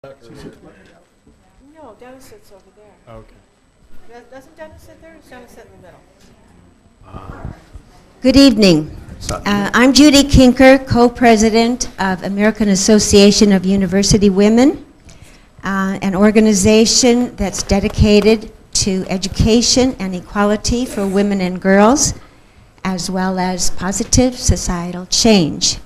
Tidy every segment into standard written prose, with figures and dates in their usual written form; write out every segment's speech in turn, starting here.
No, Dennis sits over there. Okay. Doesn't Dennis sit there? Or does Dennis sit in the middle? Good evening. I'm Judy Kinker, co-president of American Association of University Women, an organization that's dedicated to education and equality for women and girls, as well as positive societal change.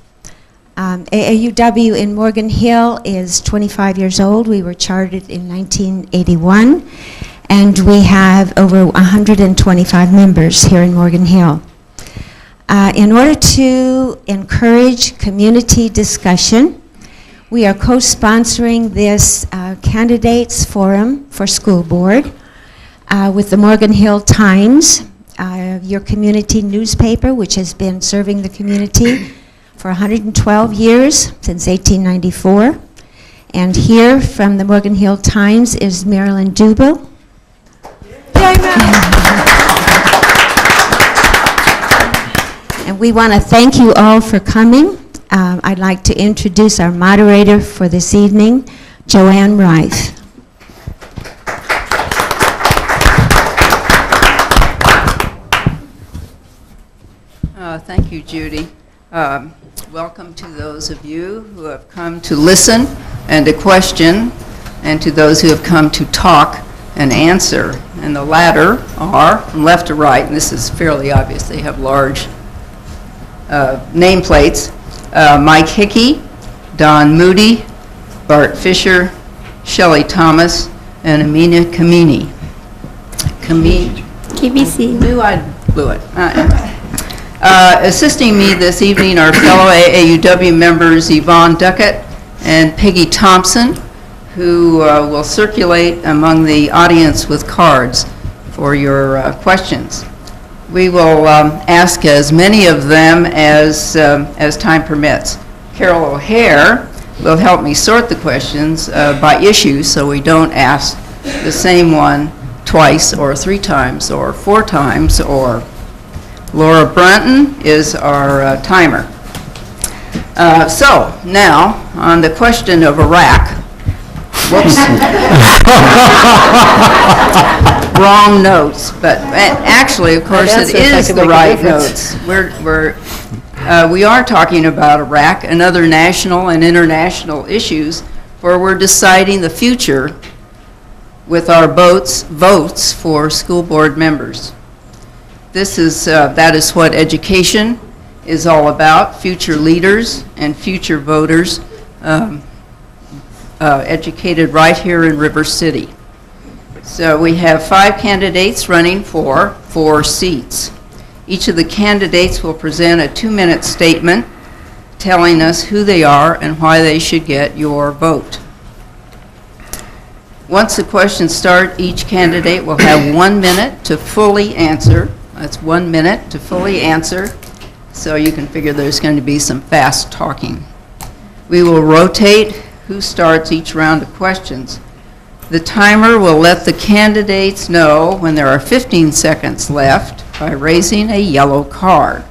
AAUW in Morgan Hill is 25 years old. We were chartered in 1981, and we have over 125 members here in Morgan Hill. In order to encourage community discussion, we are co-sponsoring this Candidates Forum for School Board with the Morgan Hill Times, your community newspaper, which has been serving the community for 112 years, since 1894. And here from the Morgan Hill Times is Marilyn Dubel. And we want to thank you all for coming. I'd like to introduce our moderator for this evening, Joanne Rife. Thank you, Judy. Welcome to those of you who have come to listen and to question, and to those who have come to talk and answer. And the latter are from left to right, and this is fairly obvious. They have large nameplates. Mike Hickey, Don Moody, Bart Fisher, Shelley Thomas, and Amina Kamini. KBC. Knew I blew it. Assisting me this evening are fellow AAUW members Yvonne Duckett and Peggy Thompson, who will circulate among the audience with cards for your questions. We will ask as many of them as time permits. Carol O'Hare will help me sort the questions by issue, so we don't ask the same one twice or three times or four times. Or Laura Brunton is our timer. So now on the question of Iraq. Whoops. Wrong notes, but actually, of course, it is the right notes. We are talking about Iraq and other national and international issues where we're deciding the future with our votes for school board members. That is what education is all about, future leaders and future voters educated right here in River City. So we have 5 candidates running for 4 seats. Each of the candidates will present a 2-minute statement telling us who they are and why they should get your vote. Once the questions start, each candidate will have 1 minute to fully answer. That's 1 minute to fully answer, so you can figure there's going to be some fast talking. We will rotate who starts each round of questions. The timer will let the candidates know when there are 15 seconds left by raising a yellow card.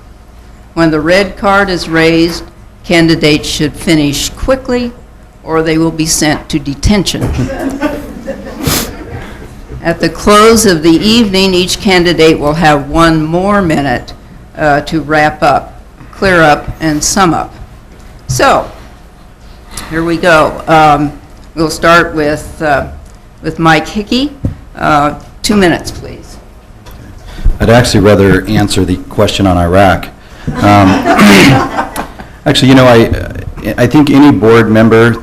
When the red card is raised, candidates should finish quickly or they will be sent to detention. At the close of the evening, each candidate will have 1 more minute to wrap up, clear up, and sum up. So, here we go. We'll start with Mike Hickey. 2 minutes, please. I'd actually rather answer the question on Iraq. Actually, you know, I think any board member,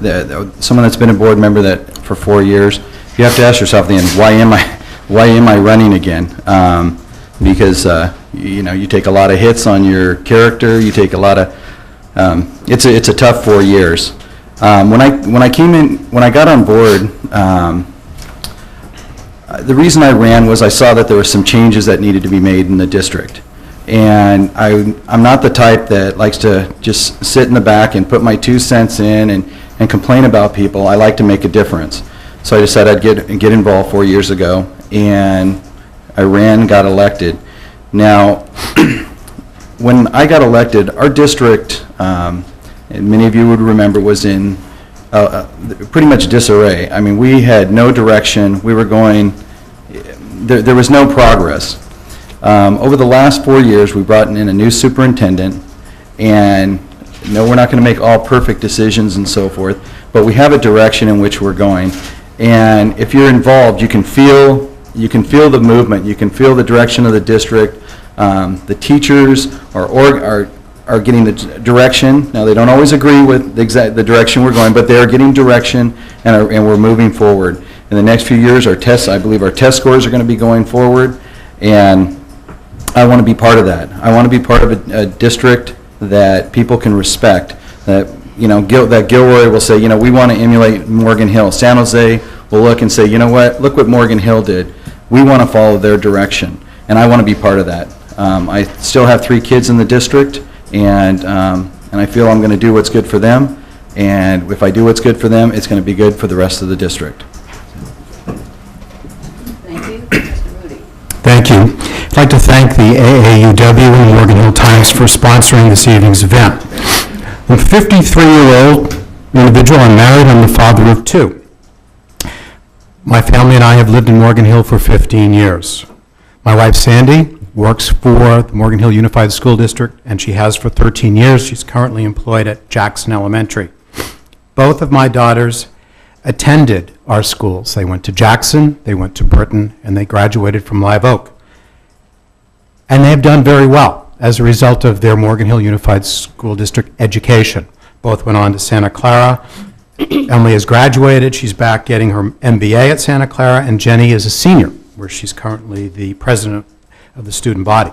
someone that's been a board member that for 4 years, you have to ask yourself then, why am I running again? Because you know, you take a lot of hits on your character. You take a lot of. It's a tough 4 years. When I got on board, the reason I ran was I saw that there were some changes that needed to be made in the district. And I'm not the type that likes to just sit in the back and put my 2 cents in and complain about people. I like to make a difference. So I decided I'd get involved 4 years ago, and I ran, got elected. Now, when I got elected, our district, and many of you would remember, was in pretty much disarray. I mean, we had no direction. We were going, there was no progress. Over the last 4 years, we brought in a new superintendent, and no, we're not going to make all perfect decisions and so forth, but we have a direction in which we're going. And if you're involved, you can feel the movement, you can feel the direction of the district. The teachers are getting the direction. Now, they don't always agree with the direction we're going, but they are getting direction, and we're moving forward. In the next few years, I believe our test scores are going to be going forward, and I want to be part of that. I want to be part of a district that people can respect, that, that Gilroy will say, we want to emulate Morgan Hill. San Jose will look and say, look what Morgan Hill did. We want to follow their direction, and I want to be part of that. I still have 3 kids in the district, and I feel I'm going to do what's good for them, and if I do what's good for them, it's going to be good for the rest of the district. Thank you. Mr. Moody. Thank you. I'd like to thank the AAUW and Morgan Hill Times for sponsoring this evening's event. I'm a 53-year-old individual. I'm married. I'm the father of 2. My family and I have lived in Morgan Hill for 15 years. My wife, Sandy, works for the Morgan Hill Unified School District, and she has for 13 years. She's currently employed at Jackson Elementary. Both of my daughters attended our schools. They went to Jackson, they went to Britain, and they graduated from Live Oak. And they have done very well as a result of their Morgan Hill Unified School District education. Both went on to Santa Clara. Emily has graduated. She's back getting her MBA at Santa Clara, and Jenny is a senior, where she's currently the president of the student body.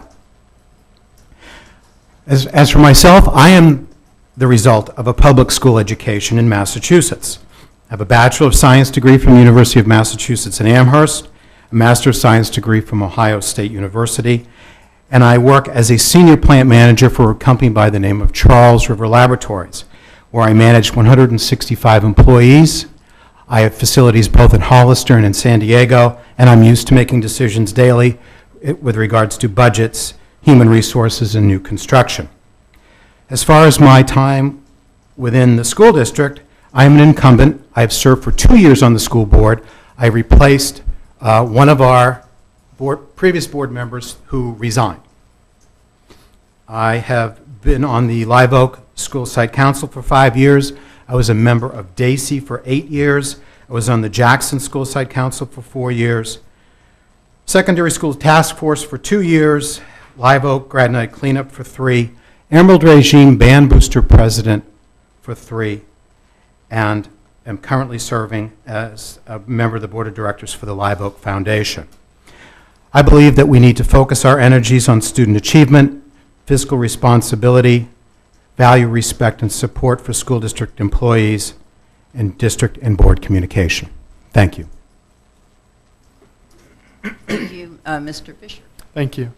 As for myself, I am the result of a public school education in Massachusetts. I have a Bachelor of Science degree from the University of Massachusetts in Amherst, a Master of Science degree from Ohio State University, and I work as a senior plant manager for a company by the name of Charles River Laboratories, where I manage 165 employees. I have facilities both in Hollister and in San Diego, and I'm used to making decisions daily with regards to budgets, human resources, and new construction. As far as my time within the school district, I am an incumbent. I have served for 2 years on the school board. I replaced one of our previous board members who resigned. I have been on the Live Oak School Site Council for 5 years. I was a member of DACY for 8 years. I was on the Jackson School Site Council for 4 years. Secondary School Task Force for 2 years. Live Oak Grad Night Cleanup for 3. Emerald Regime Band Booster President for 3. And am currently serving as a member of the Board of Directors for the Live Oak Foundation. I believe that we need to focus our energies on student achievement, fiscal responsibility, value, respect, and support for school district employees, and district and board communication. Thank you. Thank you. Mr. Fisher. Thank you.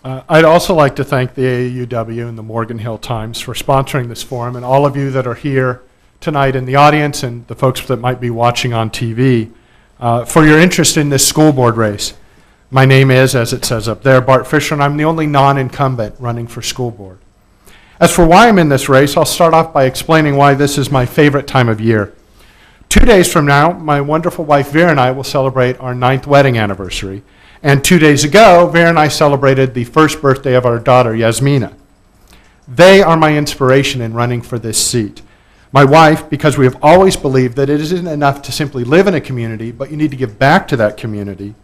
I'd also like to thank the AAUW and the Morgan Hill Times for sponsoring this forum, and all of you that are here tonight in the audience and the folks that might be watching on TV for your interest in this school board race. My name is, as it says up there, Bart Fisher, and I'm the only non-incumbent running for school board. As for why I'm in this race, I'll start off by explaining why this is my favorite time of year. 2 days from now, my wonderful wife Vera and I will celebrate our 9th wedding anniversary. And 2 days ago, Vera and I celebrated the first birthday of our daughter, Yasmina. They are my inspiration in running for this seat. My wife, because we have always believed that it isn't enough to simply live in a community, but you need to give back to that community.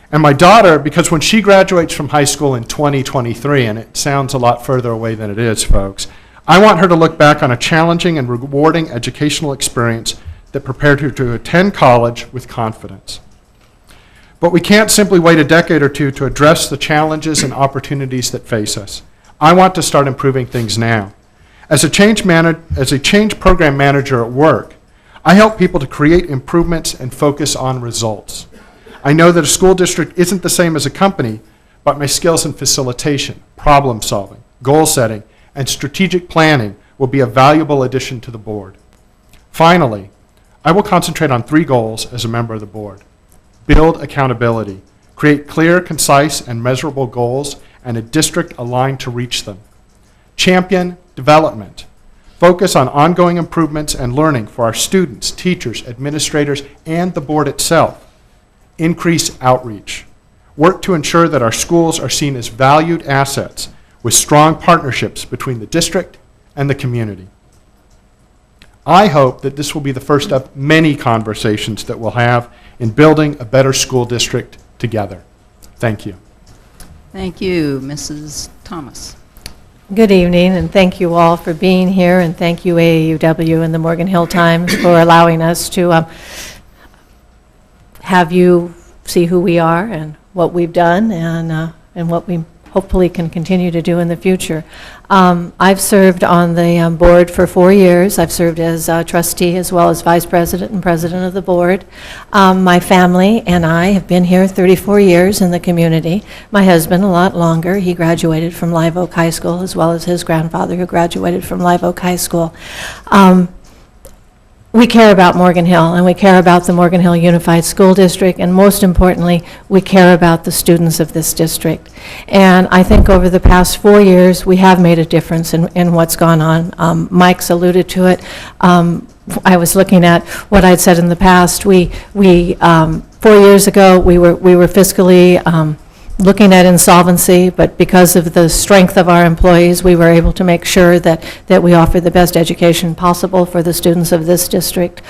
And my daughter, because when she graduates from high school in 2023, and it sounds a lot further away than it is, folks, I want her to look back on a challenging and rewarding educational experience that prepared her to attend college with confidence. But we can't simply wait a decade or two to address the challenges and opportunities that face us. I want to start improving things now. As a change program manager at work, I help people to create improvements and focus on results. I know that a school district isn't the same as a company, but my skills in facilitation, problem solving, goal setting, and strategic planning will be a valuable addition to the board. Finally, I will concentrate on 3 goals as a member of the board. Build accountability, create clear, concise, and measurable goals, and a district aligned to reach them. Champion development, Focus on ongoing improvements and learning for our students, teachers, administrators, and the board itself. Increase outreach. Work to ensure that our schools are seen as valued assets with strong partnerships between the district and the community. I hope that this will be the first of many conversations that we'll have in building a better school district together. Thank you. Thank you, Mrs. Thomas. Good evening, and thank you all for being here, and thank you AAUW and the Morgan Hill Times for allowing us to have you see who we are and what we've done and what we hopefully can continue to do in the future. I've served on the board for 4 years. I've served as trustee as well as vice president and president of the board. My family and I have been here 34 years in the community. My husband a lot longer. He graduated from Live Oak High School as well as his grandfather who graduated from Live Oak High School. We care about Morgan Hill, and we care about the Morgan Hill Unified School District, and most importantly, we care about the students of this district. And I think over the past 4 years, we have made a difference in what's gone on. Mike's alluded to it. I was looking at what I'd said in the past. 4 years ago, we were fiscally looking at insolvency, but because of the strength of our employees, we were able to make sure that we offer the best education possible for the students of this district.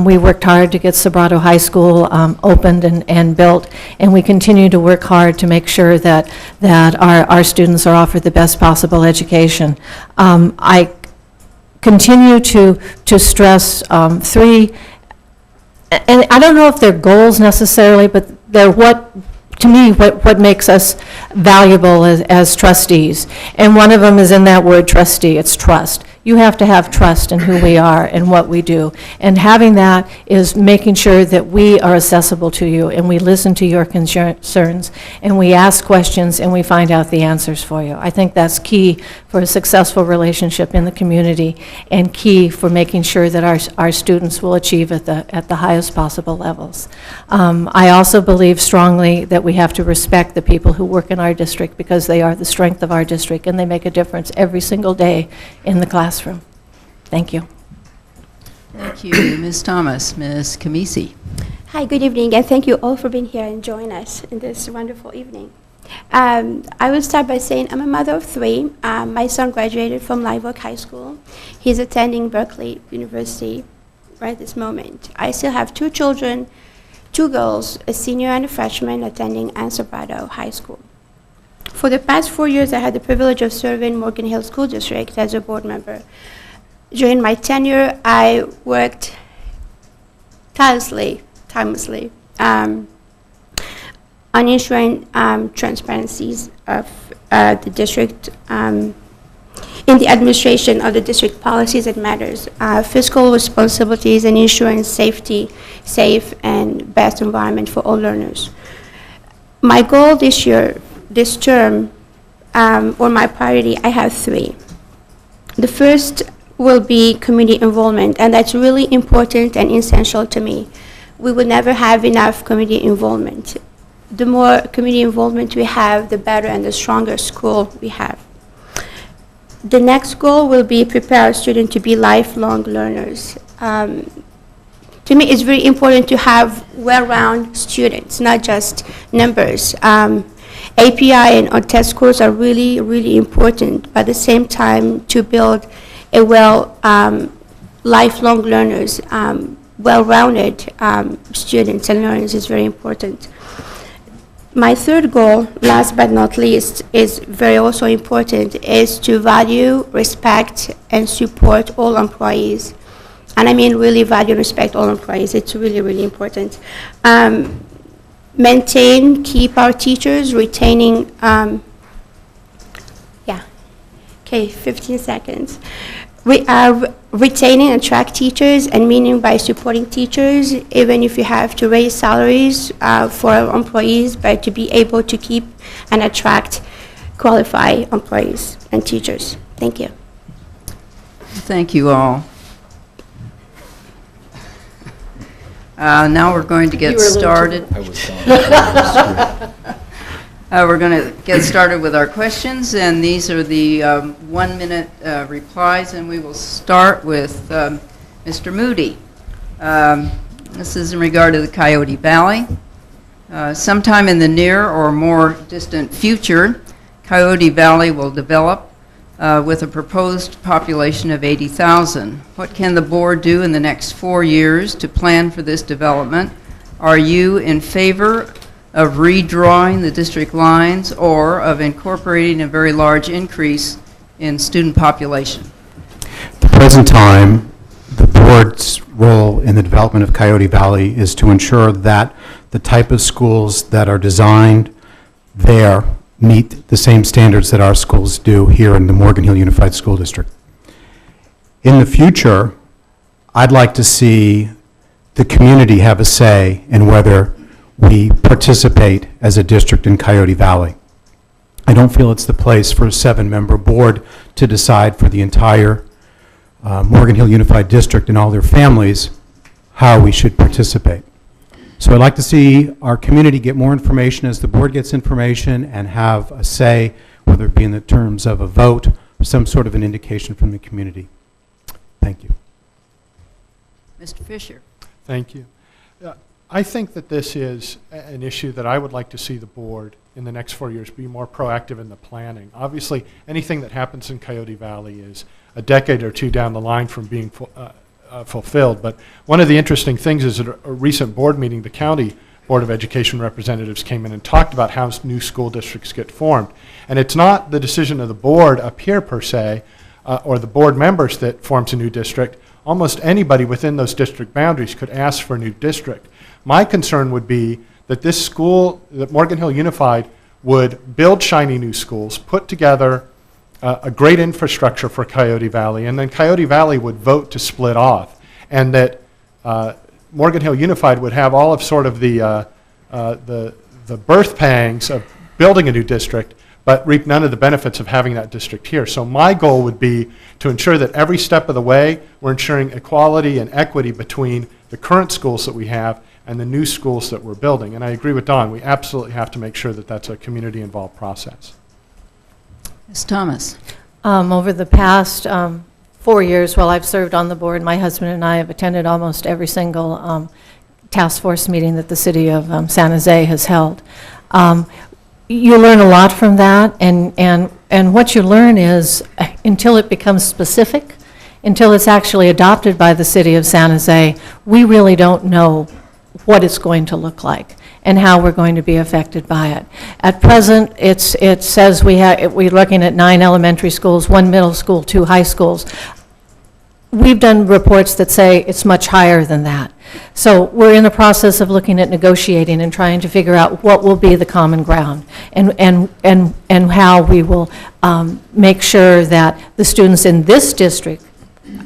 We worked hard to get Sobrato High School opened and built, and we continue to work hard to make sure that our students are offered the best possible education. I continue to stress 3, and I don't know if they're goals necessarily, but they're to me, what makes us valuable as trustees. And one of them is in that word trustee, it's trust. You have to have trust in who we are and what we do. And having that is making sure that we are accessible to you and we listen to your concerns and we ask questions and we find out the answers for you. I think that's key for a successful relationship in the community and key for making sure that our students will achieve at the highest possible levels. I also believe strongly that we have to respect the people who work in our district because they are the strength of our district and they make a difference every single day in the classroom. Thank you. Thank you, Ms. Thomas. Ms. Kamisi. Hi, good evening, and thank you all for being here and joining us in this wonderful evening. I will start by saying I'm a mother of 3. My son graduated from Live Oak High School. He's attending Berkeley University right this moment. I still have 2 children, 2 girls, a senior and a freshman attending Sobrato High School. For the past 4 years, I had the privilege of serving Morgan Hill School District as a board member. During my tenure, I worked timelessly on ensuring transparencies of the district in the administration of the district policies and matters, fiscal responsibilities, and ensuring safe and best environment for all learners. My goal this term, or my priority, I have 3. The first will be community involvement, and that's really important and essential to me. We will never have enough community involvement. The more community involvement we have, the better and the stronger school we have. The next goal will be prepare our students to be lifelong learners. To me, it's very important to have well-rounded students, not just numbers. API and test scores are really, really important, but at the same time, to build a lifelong learners, well-rounded students and learners is very important. My third goal, last but not least, is very also important, is to value, respect, and support all employees. And I mean really value and respect all employees. It's really, really important. Maintain, keep our teachers, retaining, 15 seconds. We are retaining and attract teachers, and meaning by supporting teachers, even if you have to raise salaries for our employees, but to be able to keep and attract qualified employees and teachers. Thank you. Thank you all. Now we're going to get started. We're going to get started with our questions, and these are the 1-minute replies, and we will start with Mr. Moody. This is in regard to the Coyote Valley. Sometime in the near or more distant future, Coyote Valley will develop with a proposed population of 80,000. What can the board do in the next 4 years to plan for this development? Are you in favor of redrawing the district lines or of incorporating a very large increase in student population? At the present time, the board's role in the development of Coyote Valley is to ensure that the type of schools that are designed there meet the same standards that our schools do here in the Morgan Hill Unified School District. In the future, I'd like to see the community have a say in whether we participate as a district in Coyote Valley. I don't feel it's the place for a 7-member board to decide for the entire Morgan Hill Unified District and all their families how we should participate. So I'd like to see our community get more information as the board gets information and have a say, whether it be in the terms of a vote or some sort of an indication from the community. Thank you. Mr. Fisher. Thank you. I think that this is an issue that I would like to see the board in the next 4 years be more proactive in the planning. Obviously, anything that happens in Coyote Valley is a decade or two down the line from being fulfilled. But one of the interesting things is at a recent board meeting, the county Board of Education representatives came in and talked about how new school districts get formed. And it's not the decision of the board up here per se, or the board members that forms a new district. Almost anybody within those district boundaries could ask for a new district. My concern would be that this school, that Morgan Hill Unified, would build shiny new schools, put together a great infrastructure for Coyote Valley, and then Coyote Valley would vote to split off, and that Morgan Hill Unified would have all of sort of the birth pangs of building a new district, but reap none of the benefits of having that district here. So my goal would be to ensure that every step of the way we're ensuring equality and equity between the current schools that we have and the new schools that we're building. And I agree with Don, we absolutely have to make sure that that's a community-involved process. Ms. Thomas. Over the past 4 years, while I've served on the board, my husband and I have attended almost every single task force meeting that the city of San Jose has held. You learn a lot from that, and what you learn is, until it becomes specific, until it's actually adopted by the city of San Jose, we really don't know what it's going to look like and how we're going to be affected by it. At present, it says we're looking at 9 elementary schools, 1 middle school, 2 high schools. We've done reports that say it's much higher than that. So we're in the process of looking at negotiating and trying to figure out what will be the common ground and how we will make sure that the students in this district,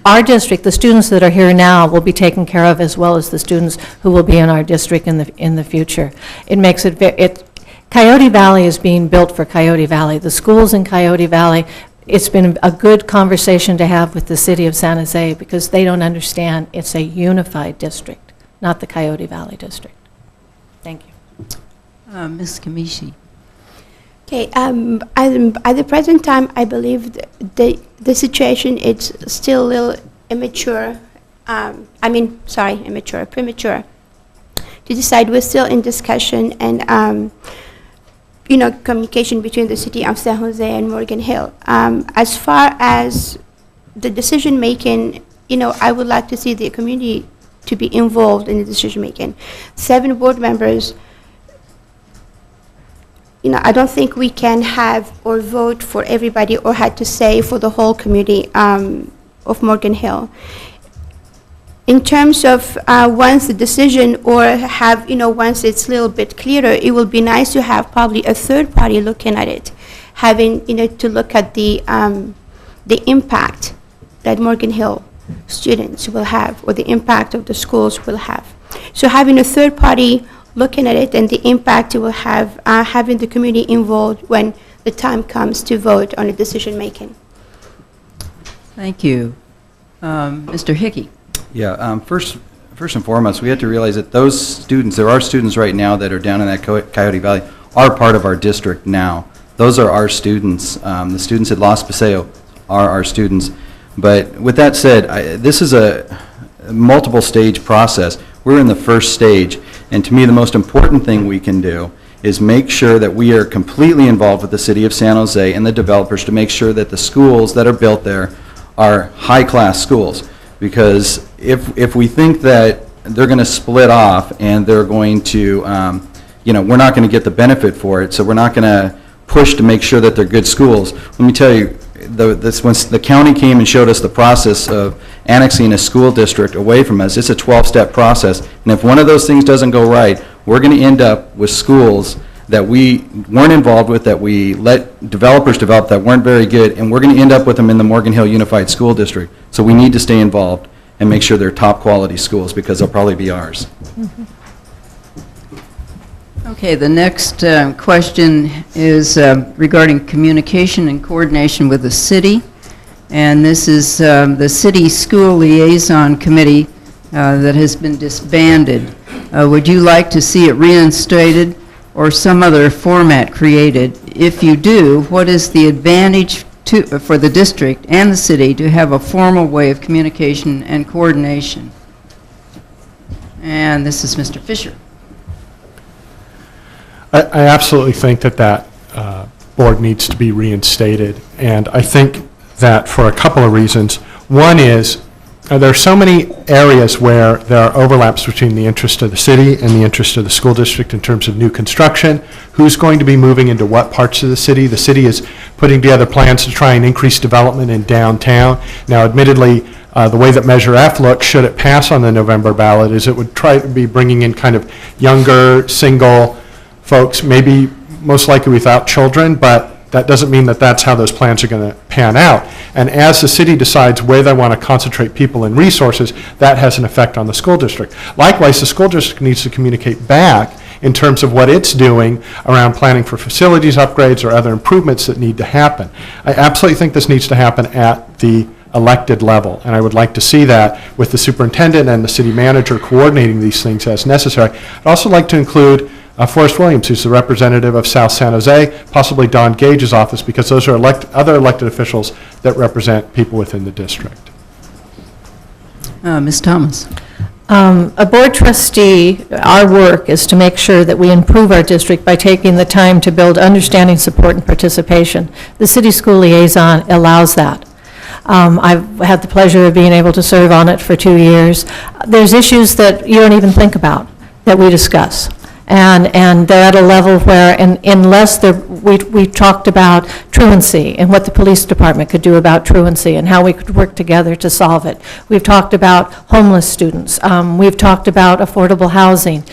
our district, the students that are here now will be taken care of, as well as the students who will be in our district in the future. It makes it Coyote Valley is being built for Coyote Valley. The schools in Coyote Valley, it's been a good conversation to have with the city of San Jose, because they don't understand it's a unified district, not the Coyote Valley district. Thank you. Ms. Kamishi. Okay, at the present time, I believe the situation is still a little immature. Premature to decide. We're still in discussion and, communication between the city of San Jose and Morgan Hill. As far as the decision making, I would like to see the community to be involved in the decision making. 7 board members. I don't think we can have or vote for everybody or had to say for the whole community of Morgan Hill. In terms of once the decision or have, once it's a little bit clearer, it will be nice to have probably a third party looking at it, having, to look at the impact that Morgan Hill students will have or the impact of the schools will have. So having a third party looking at it and the impact it will have, having the community involved when the time comes to vote on a decision making. Thank you. Mr. Hickey. Yeah, first and foremost, we have to realize that those students, there are students right now that are down in that Coyote Valley, are part of our district now. Those are our students. The students at Los Paseos are our students. But with that said, this is a multiple stage process. We're in the first stage, and to me the most important thing we can do is make sure that we are completely involved with the city of San Jose and the developers to make sure that the schools that are built there are high-class schools. Because if we think that they're going to split off and they're going to, we're not going to get the benefit for it, so we're not going to push to make sure that they're good schools. Let me tell you, when the county came and showed us the process of annexing a school district away from us, it's a 12-step process, and if one of those things doesn't go right, we're going to end up with schools that we weren't involved with, that we let developers develop that weren't very good, and we're going to end up with them in the Morgan Hill Unified School District. So we need to stay involved and make sure they're top quality schools, because they'll probably be ours. Okay, the next question is regarding communication and coordination with the city. And this is the City School Liaison Committee that has been disbanded. Would you like to see it reinstated or some other format created? If you do, what is the advantage for the district and the city to have a formal way of communication and coordination? And this is Mr. Fisher. I absolutely think that board needs to be reinstated, and I think that for a couple of reasons. One is there are so many areas where there are overlaps between the interest of the city and the interest of the school district in terms of new construction, who's going to be moving into what parts of the city. The city is putting together plans to try and increase development in downtown. Now, admittedly, the way that Measure F looks, should it pass on the November ballot, is it would try to be bringing in kind of younger, single folks, maybe most likely without children, but that doesn't mean that that's how those plans are going to pan out. And as the city decides where they want to concentrate people and resources, that has an effect on the school district. Likewise, the school district needs to communicate back in terms of what it's doing around planning for facilities upgrades or other improvements that need to happen. I absolutely think this needs to happen at the elected level, and I would like to see that with the superintendent and the city manager coordinating these things as necessary. I'd also like to include Forrest Williams, who's the representative of South San Jose, possibly Don Gage's office, because those are other elected officials that represent people within the district. Ms. Thomas. A board trustee, our work is to make sure that we improve our district by taking the time to build understanding, support, and participation. The city school liaison allows that. I've had the pleasure of being able to serve on it for 2 years. There's issues that you don't even think about that we discuss. And they're at a level where, unless we talked about truancy and what the police department could do about truancy and how we could work together to solve it. We've talked about homeless students. We've talked about affordable housing.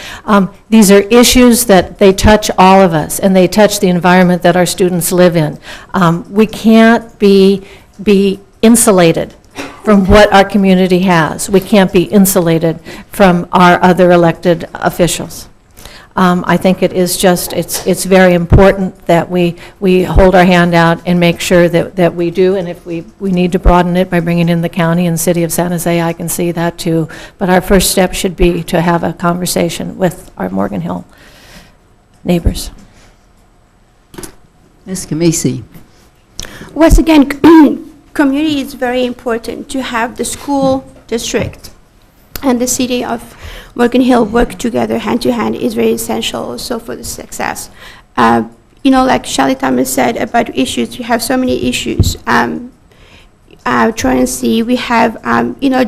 These are issues that they touch all of us, and they touch the environment that our students live in. We can't be insulated from what our community has. We can't be insulated from our other elected officials. I think it is just, it's very important that we hold our hand out and make sure that we do, and if we need to broaden it by bringing in the county and city of San Jose, I can see that too. But our first step should be to have a conversation with our Morgan Hill neighbors. Ms. Kamisi. Once again, community is very important. To have the school district and the city of Morgan Hill work together hand to hand is very essential also for the success. Like Shelley Thomas said about issues, we have so many issues. Truancy, we have,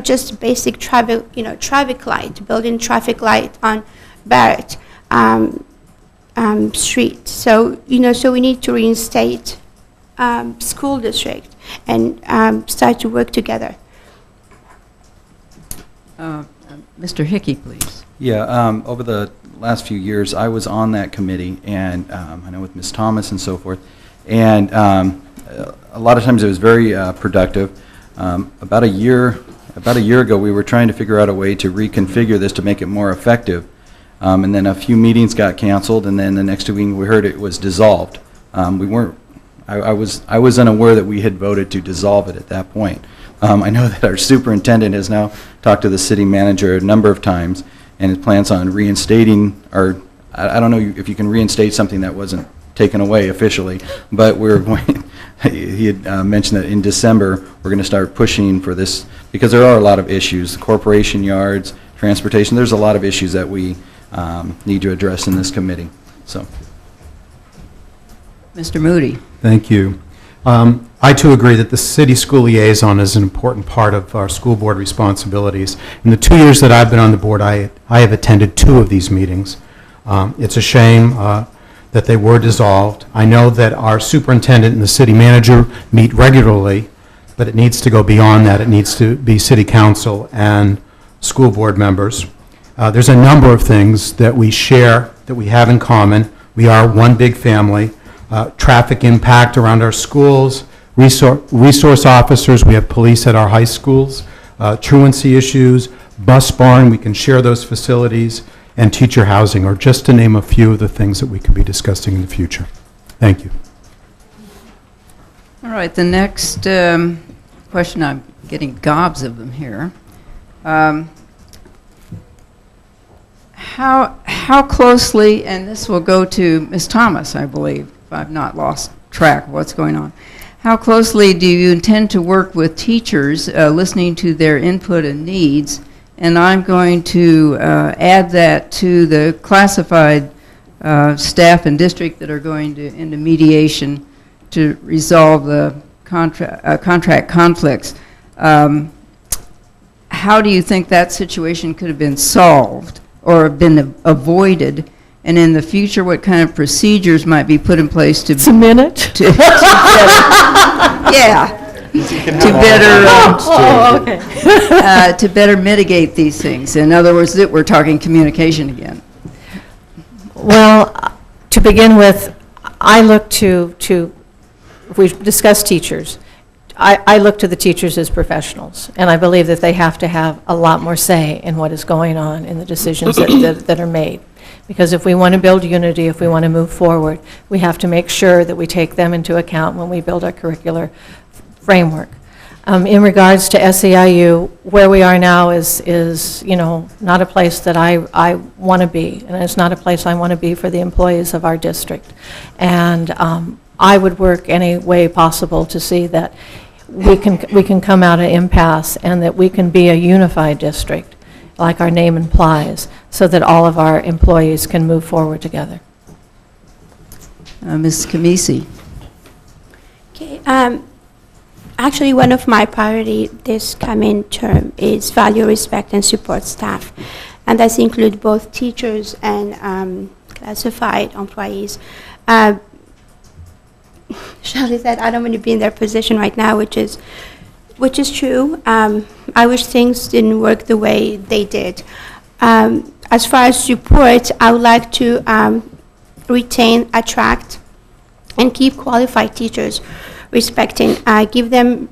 just basic traffic light, building traffic light on Barrett Street. So, so we need to reinstate school district and start to work together. Mr. Hickey, please. Yeah, over the last few years, I was on that committee, and I know with Ms. Thomas and so forth, and a lot of times it was very productive. About a year ago, we were trying to figure out a way to reconfigure this to make it more effective, and then a few meetings got canceled, and then the next week we heard it was dissolved. We weren't. I was unaware that we had voted to dissolve it at that point. I know that our superintendent has now talked to the city manager a number of times and plans on reinstating or I don't know if you can reinstate something that wasn't taken away officially, but we're going, he had mentioned that in December, we're going to start pushing for this, because there are a lot of issues, corporation yards, transportation, there's a lot of issues that we need to address in this committee, so. Mr. Moody. Thank you. I too agree that the city school liaison is an important part of our school board responsibilities. In the 2 years that I've been on the board, I have attended 2 of these meetings. It's a shame that they were dissolved. I know that our superintendent and the city manager meet regularly, but it needs to go beyond that. It needs to be city council and school board members. There's a number of things that we share, that we have in common. We are one big family. Traffic impact around our schools, resource officers, we have police at our high schools, truancy issues, bus barn, we can share those facilities, and teacher housing, or just to name a few of the things that we could be discussing in the future. Thank you. All right, the next question, I'm getting gobs of them here. How closely, and this will go to Ms. Thomas, I believe, if I've not lost track of what's going on. How closely do you intend to work with teachers, listening to their input and needs? And I'm going to add that to the classified staff and district that are going into mediation to resolve the contract conflicts. How do you think that situation could have been solved or been avoided? And in the future, what kind of procedures might be put in place to... It's a minute. To better mitigate these things. In other words, that we're talking communication again. Well, to begin with, I look to if we discuss teachers, I look to the teachers as professionals, and I believe that they have to have a lot more say in what is going on in the decisions that are made. Because if we want to build unity, if we want to move forward, we have to make sure that we take them into account when we build our curricular framework. In regards to SEIU, where we are now is not a place that I want to be, and it's not a place I want to be for the employees of our district. And I would work any way possible to see that we can come out of impasse and that we can be a unified district, like our name implies, so that all of our employees can move forward together. Ms. Kamisi. Okay. Actually, one of my priority this coming term is value, respect, and support staff, and that include both teachers and classified employees. Shelley said, "I don't want to be in their position right now," which is true. I wish things didn't work the way they did. As far as support, I would like to retain, attract, and keep qualified teachers, respecting, give them,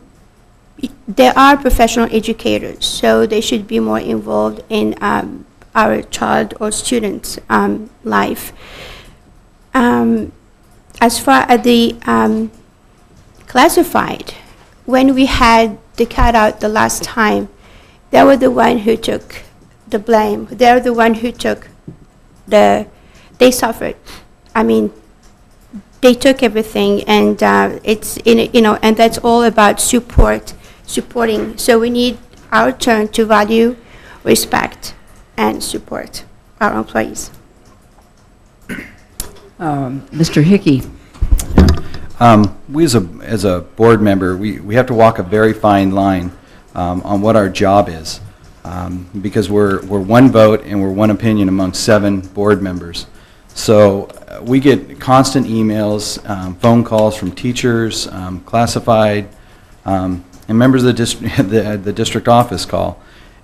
they are professional educators, so they should be more involved in our child or student's life. As far as the classified, when we had the cutout the last time, they were the one who took the blame. They're the one who took they suffered. I mean, they took everything, and it's and that's all about supporting. So we need our turn to value, respect, and support our employees. Mr. Hickey. We as a board member, we have to walk a very fine line on what our job is, because we're one vote and we're one opinion among 7 board members. So we get constant emails, phone calls from teachers, classified, and members of the district office call,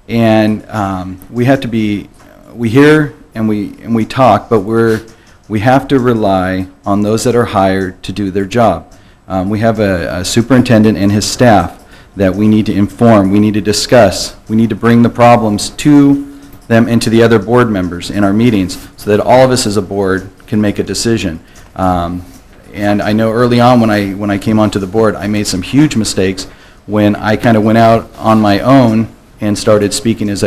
and we have to be, we hear and we talk, but we have to rely on those that are hired to do their job. We have a superintendent and his staff that we need to inform, we need to discuss, we need to bring the problems to them and to the other board members in our meetings so that all of us as a board can make a decision. And I know early on when I came onto the board, I made some huge mistakes when I kind of went out on my own and started speaking as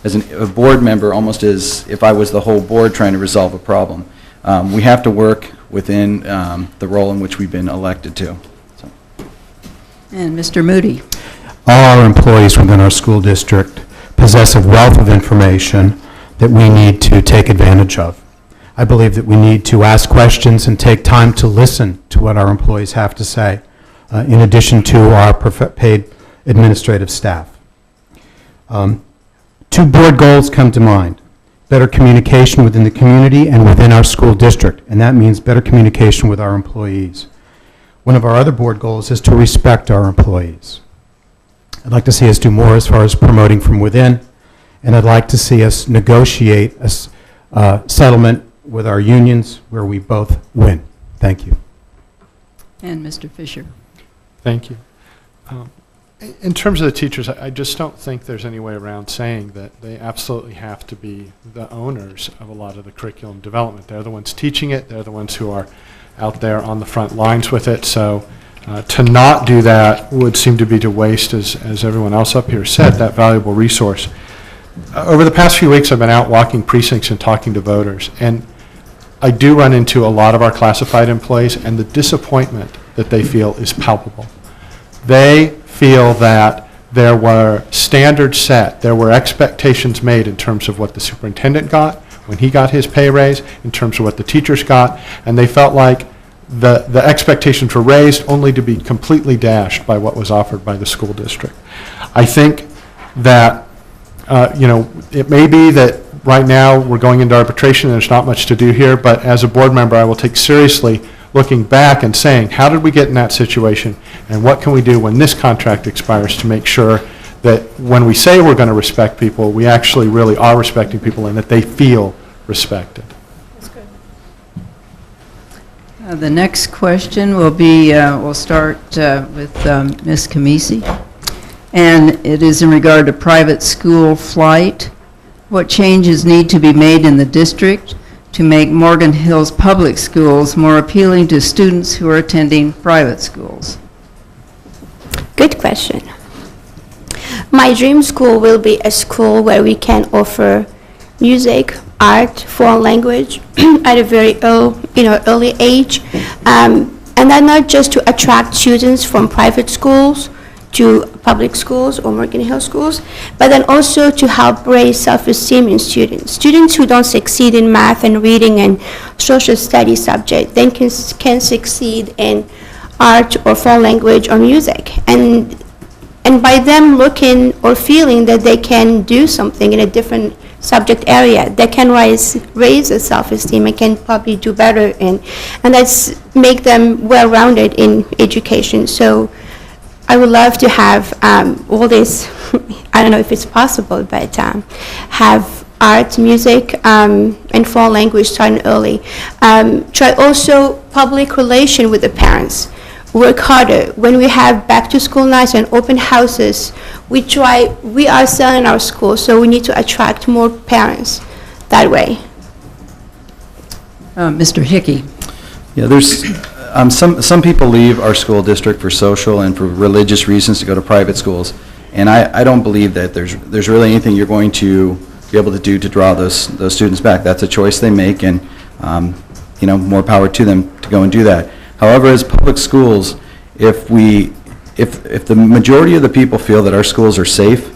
a board member, almost as if I was the whole board trying to resolve a problem. We have to work within the role in which we've been elected to. So. And Mr. Moody. All our employees within our school district possess a wealth of information that we need to take advantage of. I believe that we need to ask questions and take time to listen to what our employees have to say, in addition to our paid administrative staff. Two board goals come to mind: better communication within the community and within our school district, and that means better communication with our employees. One of our other board goals is to respect our employees. I'd like to see us do more as far as promoting from within, and I'd like to see us negotiate a settlement with our unions where we both win. Thank you. And Mr. Fisher. Thank you. In terms of the teachers, I just don't think there's any way around saying that they absolutely have to be the owners of a lot of the curriculum development. They're the ones teaching it. They're the ones who are out there on the front lines with it. So to not do that would seem to be to waste, as everyone else up here said, that valuable resource. Over the past few weeks, I've been out walking precincts and talking to voters, and I do run into a lot of our classified employees, and the disappointment that they feel is palpable. They feel that there were standards set, there were expectations made in terms of what the superintendent got when he got his pay raise, in terms of what the teachers got, and they felt like the expectations were raised only to be completely dashed by what was offered by the school district. I think that it may be that right now we're going into arbitration and there's not much to do here, but as a board member, I will take seriously looking back and saying, how did we get in that situation, and what can we do when this contract expires to make sure that when we say we're going to respect people, we actually really are respecting people and that they feel respected. That's good. The next question will be, we'll start with Ms. Kamisi. And it is in regard to private school flight. What changes need to be made in the district to make Morgan Hill's public schools more appealing to students who are attending private schools? Good question. My dream school will be a school where we can offer music, art, foreign language at a very early age, and then not just to attract students from private schools to public schools or Morgan Hill schools, but then also to help raise self-esteem in students. Students who don't succeed in math and reading and social studies subject then can succeed in art or foreign language or music. And by them looking or feeling that they can do something in a different subject area, they can raise their self-esteem and can probably do better in, and that's make them well-rounded in education. So I would love to have all this, I don't know if it's possible, but have art, music, and foreign language starting early. Try also public relation with the parents. Work harder. When we have back-to-school nights and open houses, we are selling our school, so we need to attract more parents that way. Mr. Hickey. Yeah, there's some people leave our school district for social and for religious reasons to go to private schools, and I don't believe that there's really anything you're going to be able to do to draw those students back. That's a choice they make, and more power to them to go and do that. However, as public schools, if the majority of the people feel that our schools are safe,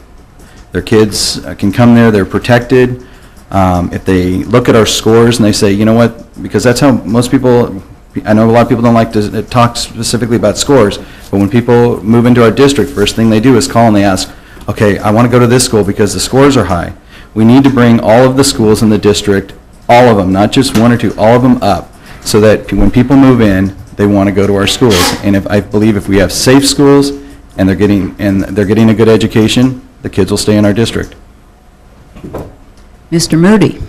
their kids can come there, they're protected. If they look at our scores and they say, you know what, because that's how most people. I know a lot of people don't like to talk specifically about scores, but when people move into our district, first thing they do is call and they ask, okay, I want to go to this school because the scores are high. We need to bring all of the schools in the district, all of them, not just one or two, all of them up, so that when people move in, they want to go to our schools. And I believe if we have safe schools and they're getting a good education, the kids will stay in our district. Mr. Moody.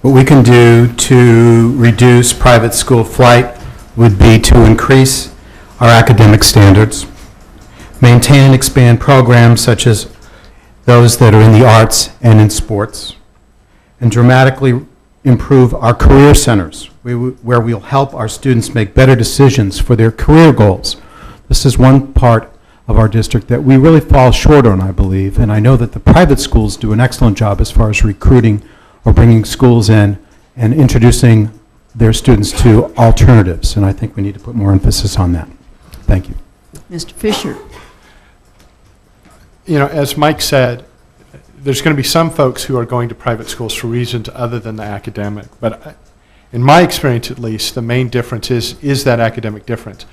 What we can do to reduce private school flight would be to increase our academic standards, maintain and expand programs such as those that are in the arts and in sports, and dramatically improve our career centers, where we'll help our students make better decisions for their career goals. This is one part of our district that we really fall short on, I believe. And I know that the private schools do an excellent job as far as recruiting or bringing schools in and introducing their students to alternatives. And I think we need to put more emphasis on that. Thank you. Mr. Fisher. You know, as Mike said, there's going to be some folks who are going to private schools for reasons other than the academic. But in my experience, at least, the main difference is that academic difference.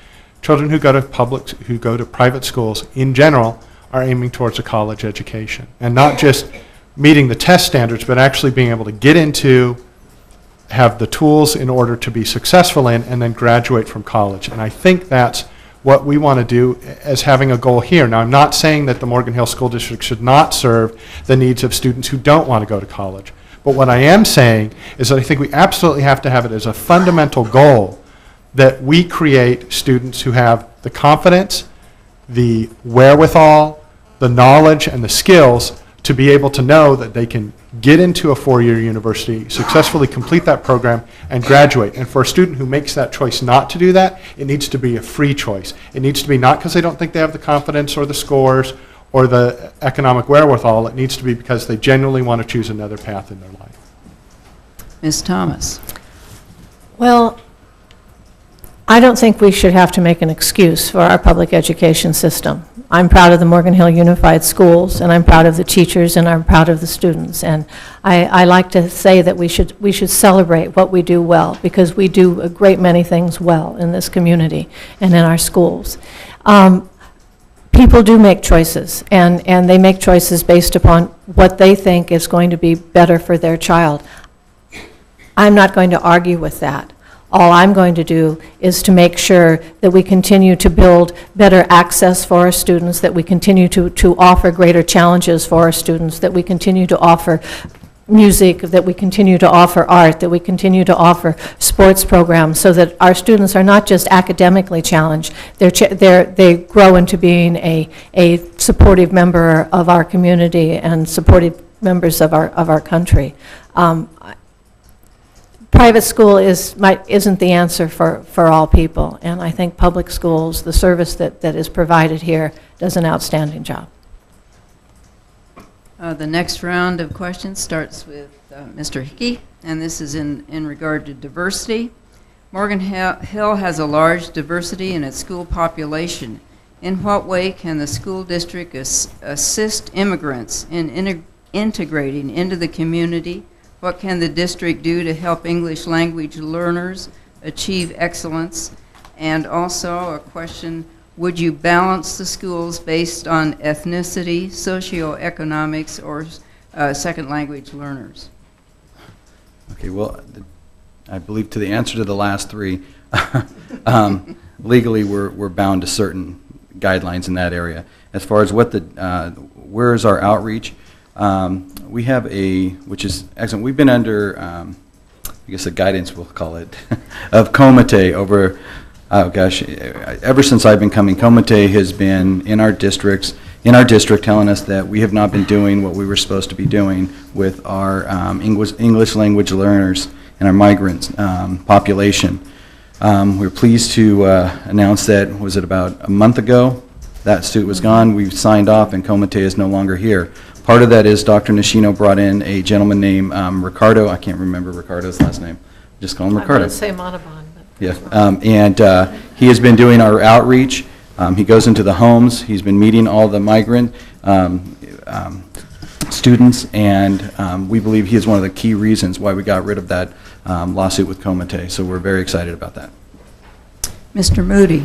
Children who go to private schools, in general, are aiming towards a college education. And not just meeting the test standards, but actually being able to get into, have the tools in order to be successful in, and then graduate from college. And I think that's what we want to do as having a goal here. Now, I'm not saying that the Morgan Hill School District should not serve the needs of students who don't want to go to college. But what I am saying is that I think we absolutely have to have it as a fundamental goal that we create students who have the confidence, the wherewithal, the knowledge, and the skills to be able to know that they can get into a four-year university, successfully complete that program, and graduate. And for a student who makes that choice not to do that, it needs to be a free choice. It needs to be not because they don't think they have the confidence or the scores or the economic wherewithal. It needs to be because they genuinely want to choose another path in their life. Ms. Thomas. Well, I don't think we should have to make an excuse for our public education system. I'm proud of the Morgan Hill Unified Schools, and I'm proud of the teachers, and I'm proud of the students. And I like to say that we should celebrate what we do well, because we do a great many things well in this community and in our schools. People do make choices, and they make choices based upon what they think is going to be better for their child. I'm not going to argue with that. All I'm going to do is to make sure that we continue to build better access for our students, that we continue to offer greater challenges for our students, that we continue to offer music, that we continue to offer art, that we continue to offer sports programs, so that our students are not just academically challenged, they grow into being a supportive member of our community and supportive members of our country. Private school isn't the answer for all people, and I think public schools, the service that is provided here, does an outstanding job. The next round of questions starts with Mr. Hickey, and this is in regard to diversity. Morgan Hill has a large diversity in its school population. In what way can the school district assist immigrants in integrating into the community? What can the district do to help English language learners achieve excellence? And also a question, would you balance the schools based on ethnicity, socioeconomics, or second language learners? Okay, well, I believe to the answer to the last three, legally we're bound to certain guidelines in that area. As far as what where is our outreach, we have which is excellent. We've been under, I guess the guidance we'll call it, of COMITE over, oh gosh, ever since I've been coming. COMITE has been in our district telling us that we have not been doing what we were supposed to be doing with our English language learners and our migrant population. We're pleased to announce that, was it about a month ago, that student was gone. We've signed off and COMITE is no longer here. Part of that is Dr. Nishino brought in a gentleman named Ricardo. I can't remember Ricardo's last name. Just call him Ricardo. I would say Montalban. Yeah, and he has been doing our outreach. He goes into the homes. He's been meeting all the migrant students, and we believe he is one of the key reasons why we got rid of that lawsuit with COMITE. So we're very excited about that. Mr. Moody.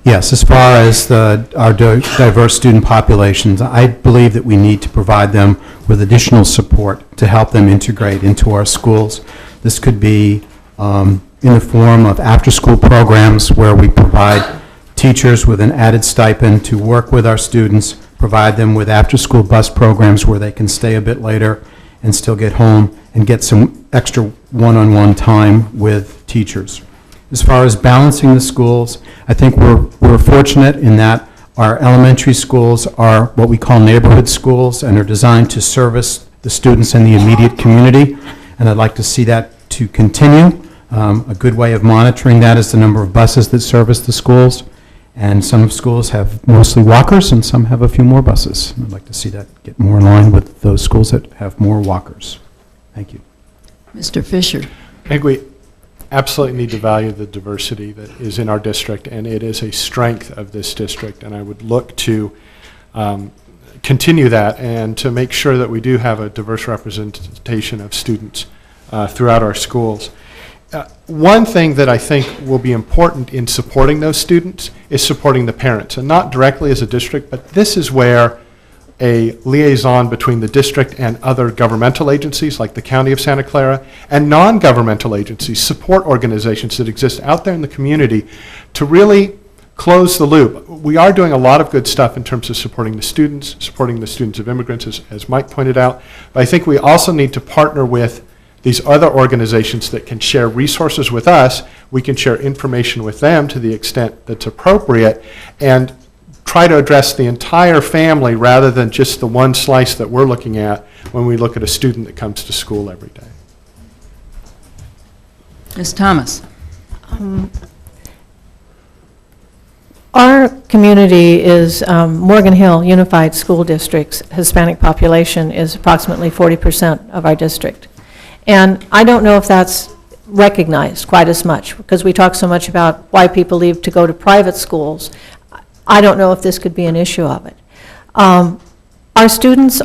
Yes, as far as our diverse student populations, I believe that we need to provide them with additional support to help them integrate into our schools. This could be in the form of after-school programs where we provide teachers with an added stipend to work with our students, provide them with after-school bus programs where they can stay a bit later and still get home and get some extra one-on-one time with teachers. As far as balancing the schools, I think we're fortunate in that our elementary schools are what we call neighborhood schools and are designed to service the students in the immediate community, and I'd like to see that to continue. A good way of monitoring that is the number of buses that service the schools, And some schools have mostly walkers, and some have a few more buses. I'd like to see that get more in line with those schools that have more walkers. Thank you. Mr. Fisher. I think we absolutely need to value the diversity that is in our district, and it is a strength of this district, and I would look to continue that and to make sure that we do have a diverse representation of students throughout our schools. One thing that I think will be important in supporting those students is supporting the parents, and not directly as a district, but this is where a liaison between the district and other governmental agencies like the County of Santa Clara and non-governmental agencies, support organizations that exist out there in the community to really close the loop. We are doing a lot of good stuff in terms of supporting the students of immigrants, as Mike pointed out, but I think we also need to partner with these other organizations that can share resources with us. We can share information with them to the extent that's appropriate and try to address the entire family rather than just the one slice that we're looking at when we look at a student that comes to school every day. Ms. Thomas. Our community is Morgan Hill Unified School District's Hispanic population is approximately 40% of our district. And I don't know if that's recognized quite as much, because we talk so much about why people leave to go to private schools. I don't know if this could be an issue of it. Our students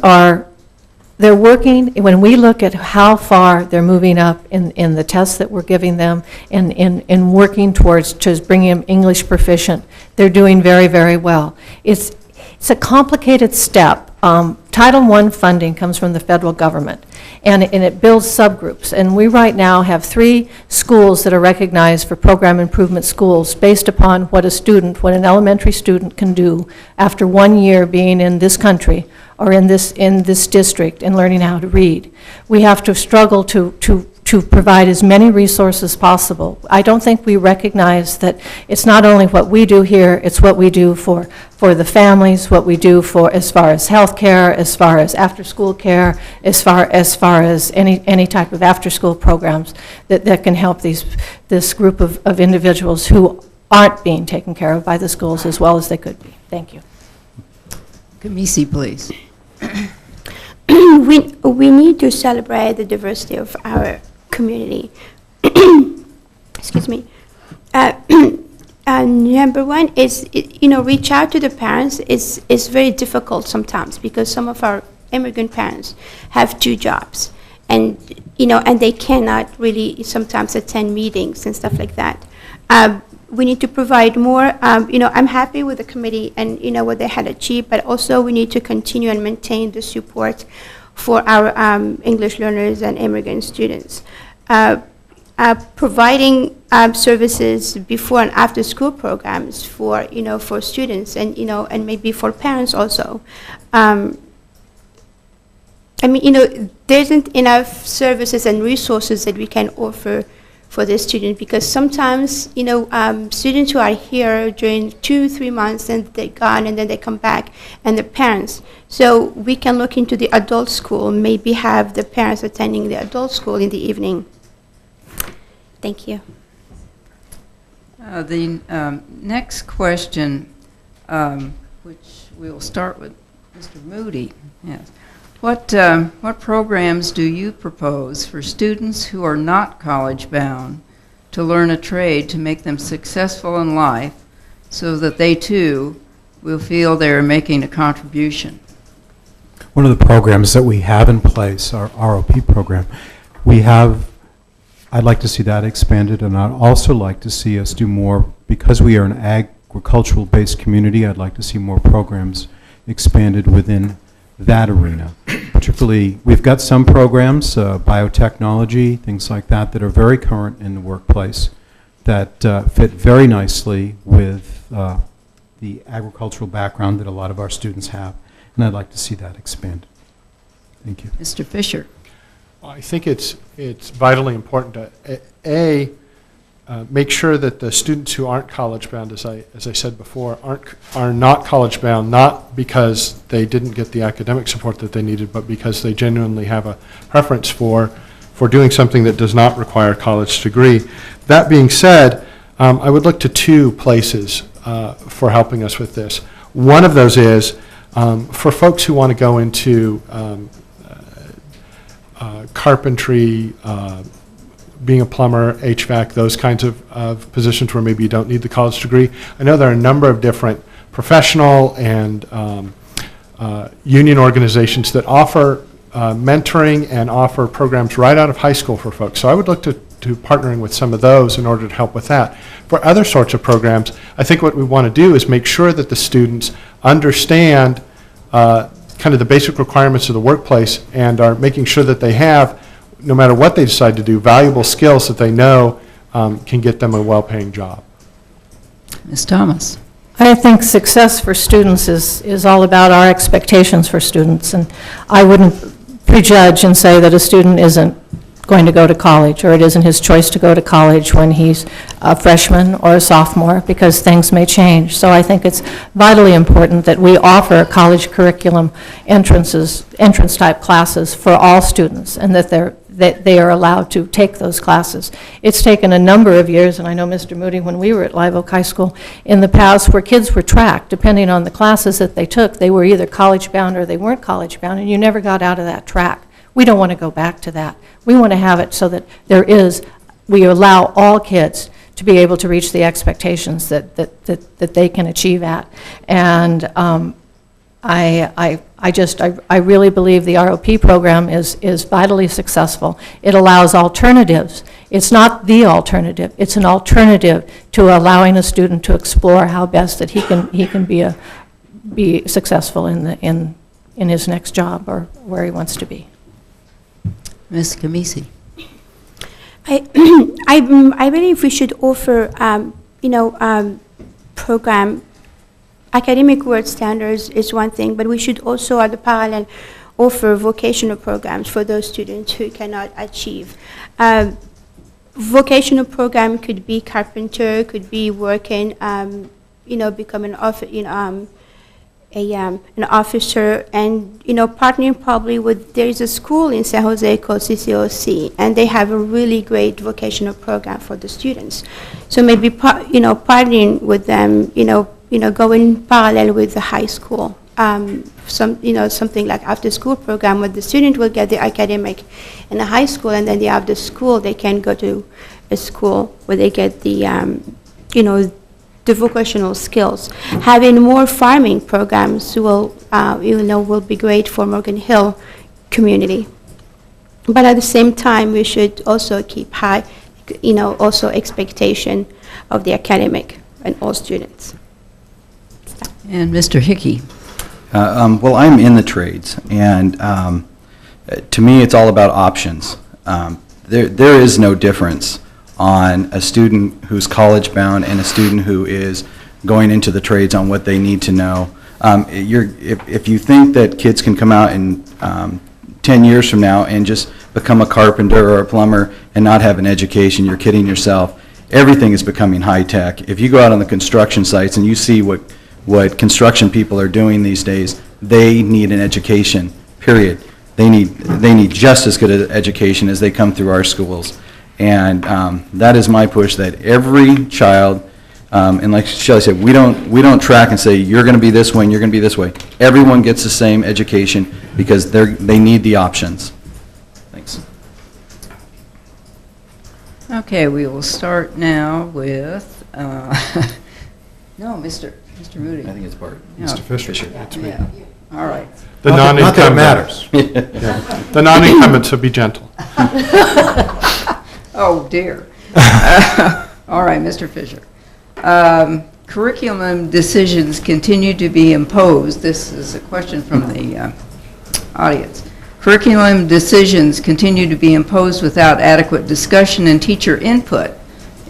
they're working, when we look at how far they're moving up in the tests that we're giving them, in working towards just bringing them English proficient, they're doing very, very well. It's a complicated step. Title I funding comes from the federal government, and it builds subgroups. And we right now have 3 schools that are recognized for program improvement schools based upon what an elementary student can do after 1 year being in this country or in this district and learning how to read. We have to struggle to provide as many resources as possible. I don't think we recognize that it's not only what we do here, it's what we do for the families, what we do for as far as health care, as far as after-school care, as far as any type of after-school programs that can help this group of individuals who aren't being taken care of by the schools as well as they could be. Thank you. Kamisi, please. We need to celebrate the diversity of our community. Excuse me. Number one is, reach out to the parents is very difficult sometimes, because some of our immigrant parents have 2 jobs, and they cannot really sometimes attend meetings and stuff like that. We need to provide more. I'm happy with the committee and what they had achieved, but also we need to continue and maintain the support for our English learners and immigrant students. Providing services before and after school programs for students and and maybe for parents also. There isn't enough services and resources that we can offer for the student, because sometimes students who are here during 2-3 months and they're gone and then they come back, and the parents. So we can look into the adult school, maybe have the parents attending the adult school in the evening. Thank you. The next question, which we will start with Mr. Moody. Yes. What programs do you propose for students who are not college-bound to learn a trade to make them successful in life, so that they too will feel they're making a contribution? One of the programs that we have in place, our ROP program, I'd like to see that expanded, and I'd also like to see us do more, because we are an agricultural-based community. I'd like to see more programs expanded within that arena. Particularly, we've got some programs, biotechnology, things like that are very current in the workplace, that fit very nicely with the agricultural background that a lot of our students have, and I'd like to see that expanded. Thank you. Mr. Fisher. I think it's vitally important to make sure that the students who aren't college-bound, as I said before, are not college-bound, not because they didn't get the academic support that they needed, but because they genuinely have a preference for doing something that does not require a college degree. That being said, I would look to 2 places. for helping us with this. One of those is for folks who want to go into carpentry, being a plumber, HVAC, those kinds of positions where maybe you don't need the college degree. I know there are a number of different professional and union organizations that offer mentoring and offer programs right out of high school for folks. So I would look to partnering with some of those in order to help with that. For other sorts of programs, I think what we want to do is make sure that the students understand kind of the basic requirements of the workplace and are making sure that they have, no matter what they decide to do, valuable skills that they know can get them a well-paying job. Ms. Thomas? I think success for students is all about our expectations for students, and I wouldn't prejudge and say that a student isn't going to go to college, or it isn't his choice to go to college when he's a freshman or a sophomore, because things may change. So I think it's vitally important that we offer college curriculum entrance-type classes for all students, and that they are allowed to take those classes. It's taken a number of years, and I know Mr. Moody, when we were at Live Oak High School, in the past where kids were tracked, depending on the classes that they took, they were either college-bound or they weren't college-bound, and you never got out of that track. We don't want to go back to that. We want to have it so that we allow all kids to be able to reach the expectations that they can achieve at. And I really believe the ROP program is vitally successful. It allows alternatives. It's not the alternative. It's an alternative to allowing a student to explore how best that he can be successful in his next job or where he wants to be. Ms. Kamisi? I believe we should offer, program. Academic world standards is one thing, but we should also, at the parallel, offer vocational programs for those students who cannot achieve. Vocational program could be carpenter, could be working, become an officer, and partnering probably with, there is a school in San Jose called CCOC, and they have a really great vocational program for the students. So maybe partnering with them, going parallel with the high school, something like after school program where the student will get the academic in the high school, and then the after school they can go to a school where they get the the vocational skills. Having more farming programs will be great for Morgan Hill community. But at the same time, we should also keep high, also expectation of the academic and all students. And Mr. Hickey? Well, I'm in the trades, and to me, it's all about options. There is no difference on a student who's college-bound and a student who is going into the trades on what they need to know. If you think that kids can come out in 10 years from now and just become a carpenter or a plumber and not have an education, you're kidding yourself. Everything is becoming high-tech. If you go out on the construction sites and you see what construction people are doing these days, they need an education, period. They need just as good an education as they come through our schools. And that is my push, that every child, and like Shelley said, we don't track and say, you're going to be this way and you're going to be this way. Everyone gets the same education because they need the options. Thanks. Okay, we will start now with, no, Mr. Moody. I think it's Bart. No. Mr. Fisher. It's me. Yeah, all right. The Not that it non-incumbent. matters. Yeah. The non-incumbent, so be gentle. Oh, dear. All right, Mr. Fisher. Curriculum decisions continue to be imposed. This is a question from the audience. Curriculum decisions continue to be imposed without adequate discussion and teacher input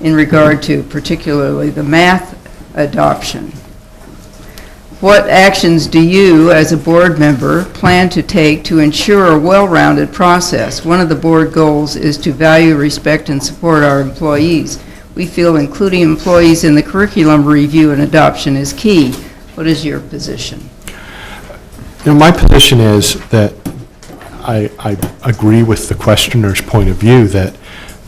in regard to particularly the math adoption. What actions do you, as a board member, plan to take to ensure a well-rounded process? One of the board goals is to value, respect, and support our employees. We feel including employees in the curriculum review and adoption is key. What is your position? My position is that I agree with the questioner's point of view that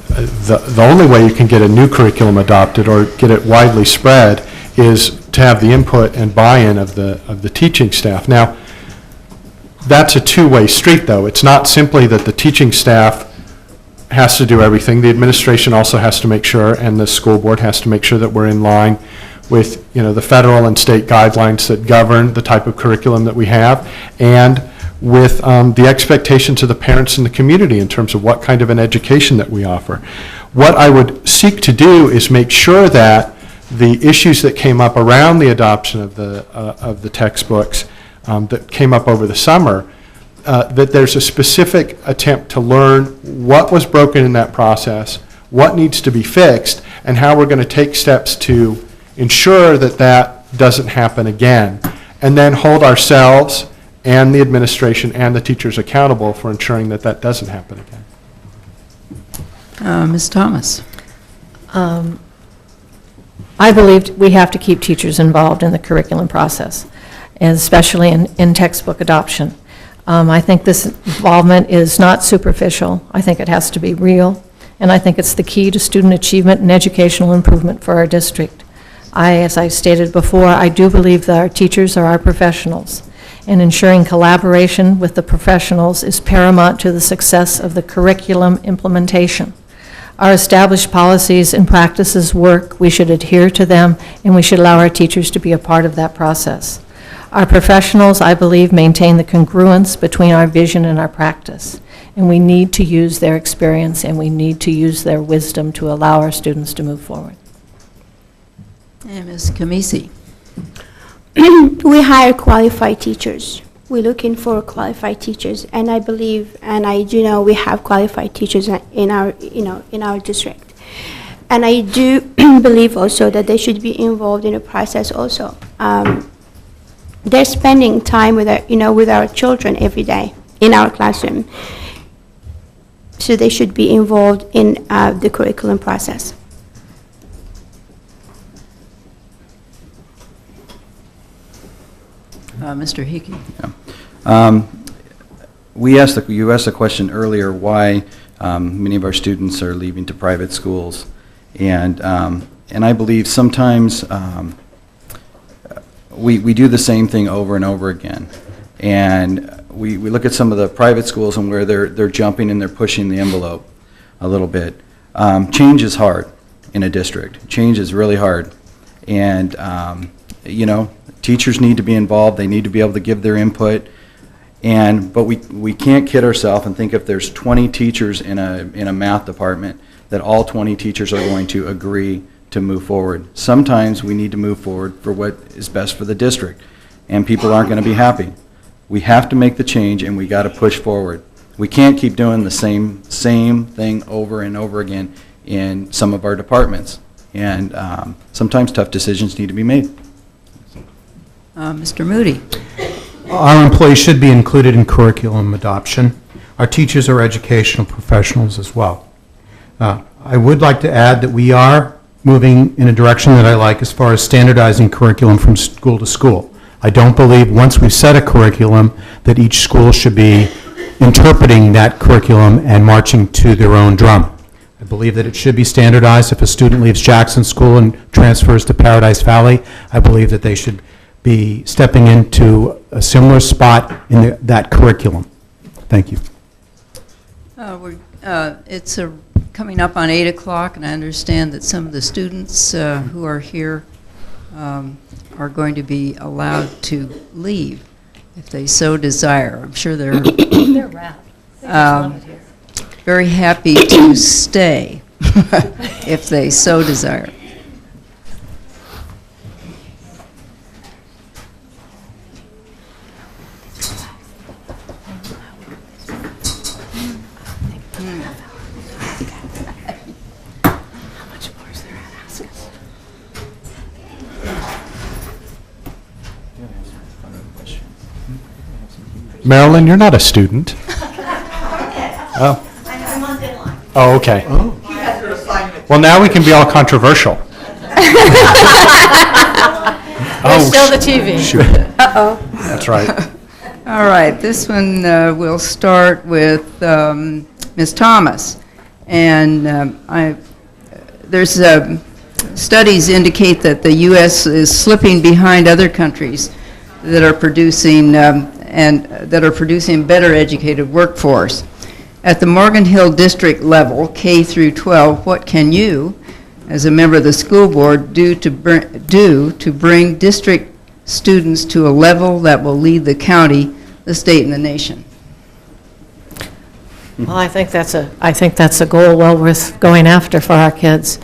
the only way you can get a new curriculum adopted or get it widely spread is to have the input and buy-in of the teaching staff. Now, that's a two-way street, though. It's not simply that the teaching staff has to do everything. The administration also has to make sure, and the school board has to make sure that we're in line with, you know, the federal and state guidelines that govern the type of curriculum that we have, and with the expectations of the parents and the community in terms of what kind of an education that we offer. What I would seek to do is make sure that the issues that came up around the adoption of the textbooks that came up over the summer, that there's a specific attempt to learn what was broken in that process, what needs to be fixed, and how we're going to take steps to ensure that that doesn't happen again, and then hold ourselves and the administration and the teachers accountable for ensuring that that doesn't happen again. Ms. Thomas? I believe we have to keep teachers involved in the curriculum process, and especially in textbook adoption. I think this involvement is not superficial. I think it has to be real, and I think it's the key to student achievement and educational improvement for our district. As I stated before, I do believe that our teachers are our professionals, and ensuring collaboration with the professionals is paramount to the success of the curriculum implementation. Our established policies and practices work, we should adhere to them, and we should allow our teachers to be a part of that process. Our professionals, I believe, maintain the congruence between our vision and our practice, and we need to use their experience and we need to use their wisdom to allow our students to move forward. And Ms. Kamisi? We hire qualified teachers. We're looking for qualified teachers, and I believe, and I do know, we have qualified teachers in our, in our district. And I do believe also that they should be involved in the process also. They're spending time with our, with our children every day in our classroom, so they should be involved in the curriculum process. Mr. Hickey? You asked the question earlier why many of our students are leaving to private schools, and I believe sometimes we do the same thing over and over again, and we look at some of the private schools and where they're jumping and they're pushing the envelope a little bit. Change is hard in a district. Change is really hard, and teachers need to be involved. They need to be able to give their input. But we can't kid ourselves and think if there's 20 teachers in a math department that all 20 teachers are going to agree to move forward. Sometimes we need to move forward for what is best for the district, and people aren't going to be happy. We have to make the change, and we got to push forward. We can't keep doing the same thing over and over again in some of our departments, and sometimes tough decisions need to be made. Mr. Moody? Our employees should be included in curriculum adoption. Our teachers are educational professionals as well. I would like to add that we are moving in a direction that I like as far as standardizing curriculum from school to school. I don't believe once we've set a curriculum that each school should be interpreting that curriculum and marching to their own drum. I believe that it should be standardized. If a student leaves Jackson School and transfers to Paradise Valley, I believe that they should be stepping into a similar spot in that curriculum. Thank you. It's coming up on 8 o'clock, and I understand that some of the students who are here are going to be allowed to leave if they so desire. I'm sure they're They're wrapped. very happy to stay if they so desire. Marilyn, you're not a student. Oh. I'm on deadline. Oh, okay. Well, now we can be all controversial. There's still the TV. Shoot. That's right. All right, this one we'll start with Ms. Thomas. And there's studies indicate that the U.S. is slipping behind other countries that are producing better educated workforce. At the Morgan Hill District level, K through 12, what can you, as a member of the school board, do to bring district students to a level that will lead the county, the state, and the nation? Well, I think that's a goal well worth going after for our kids.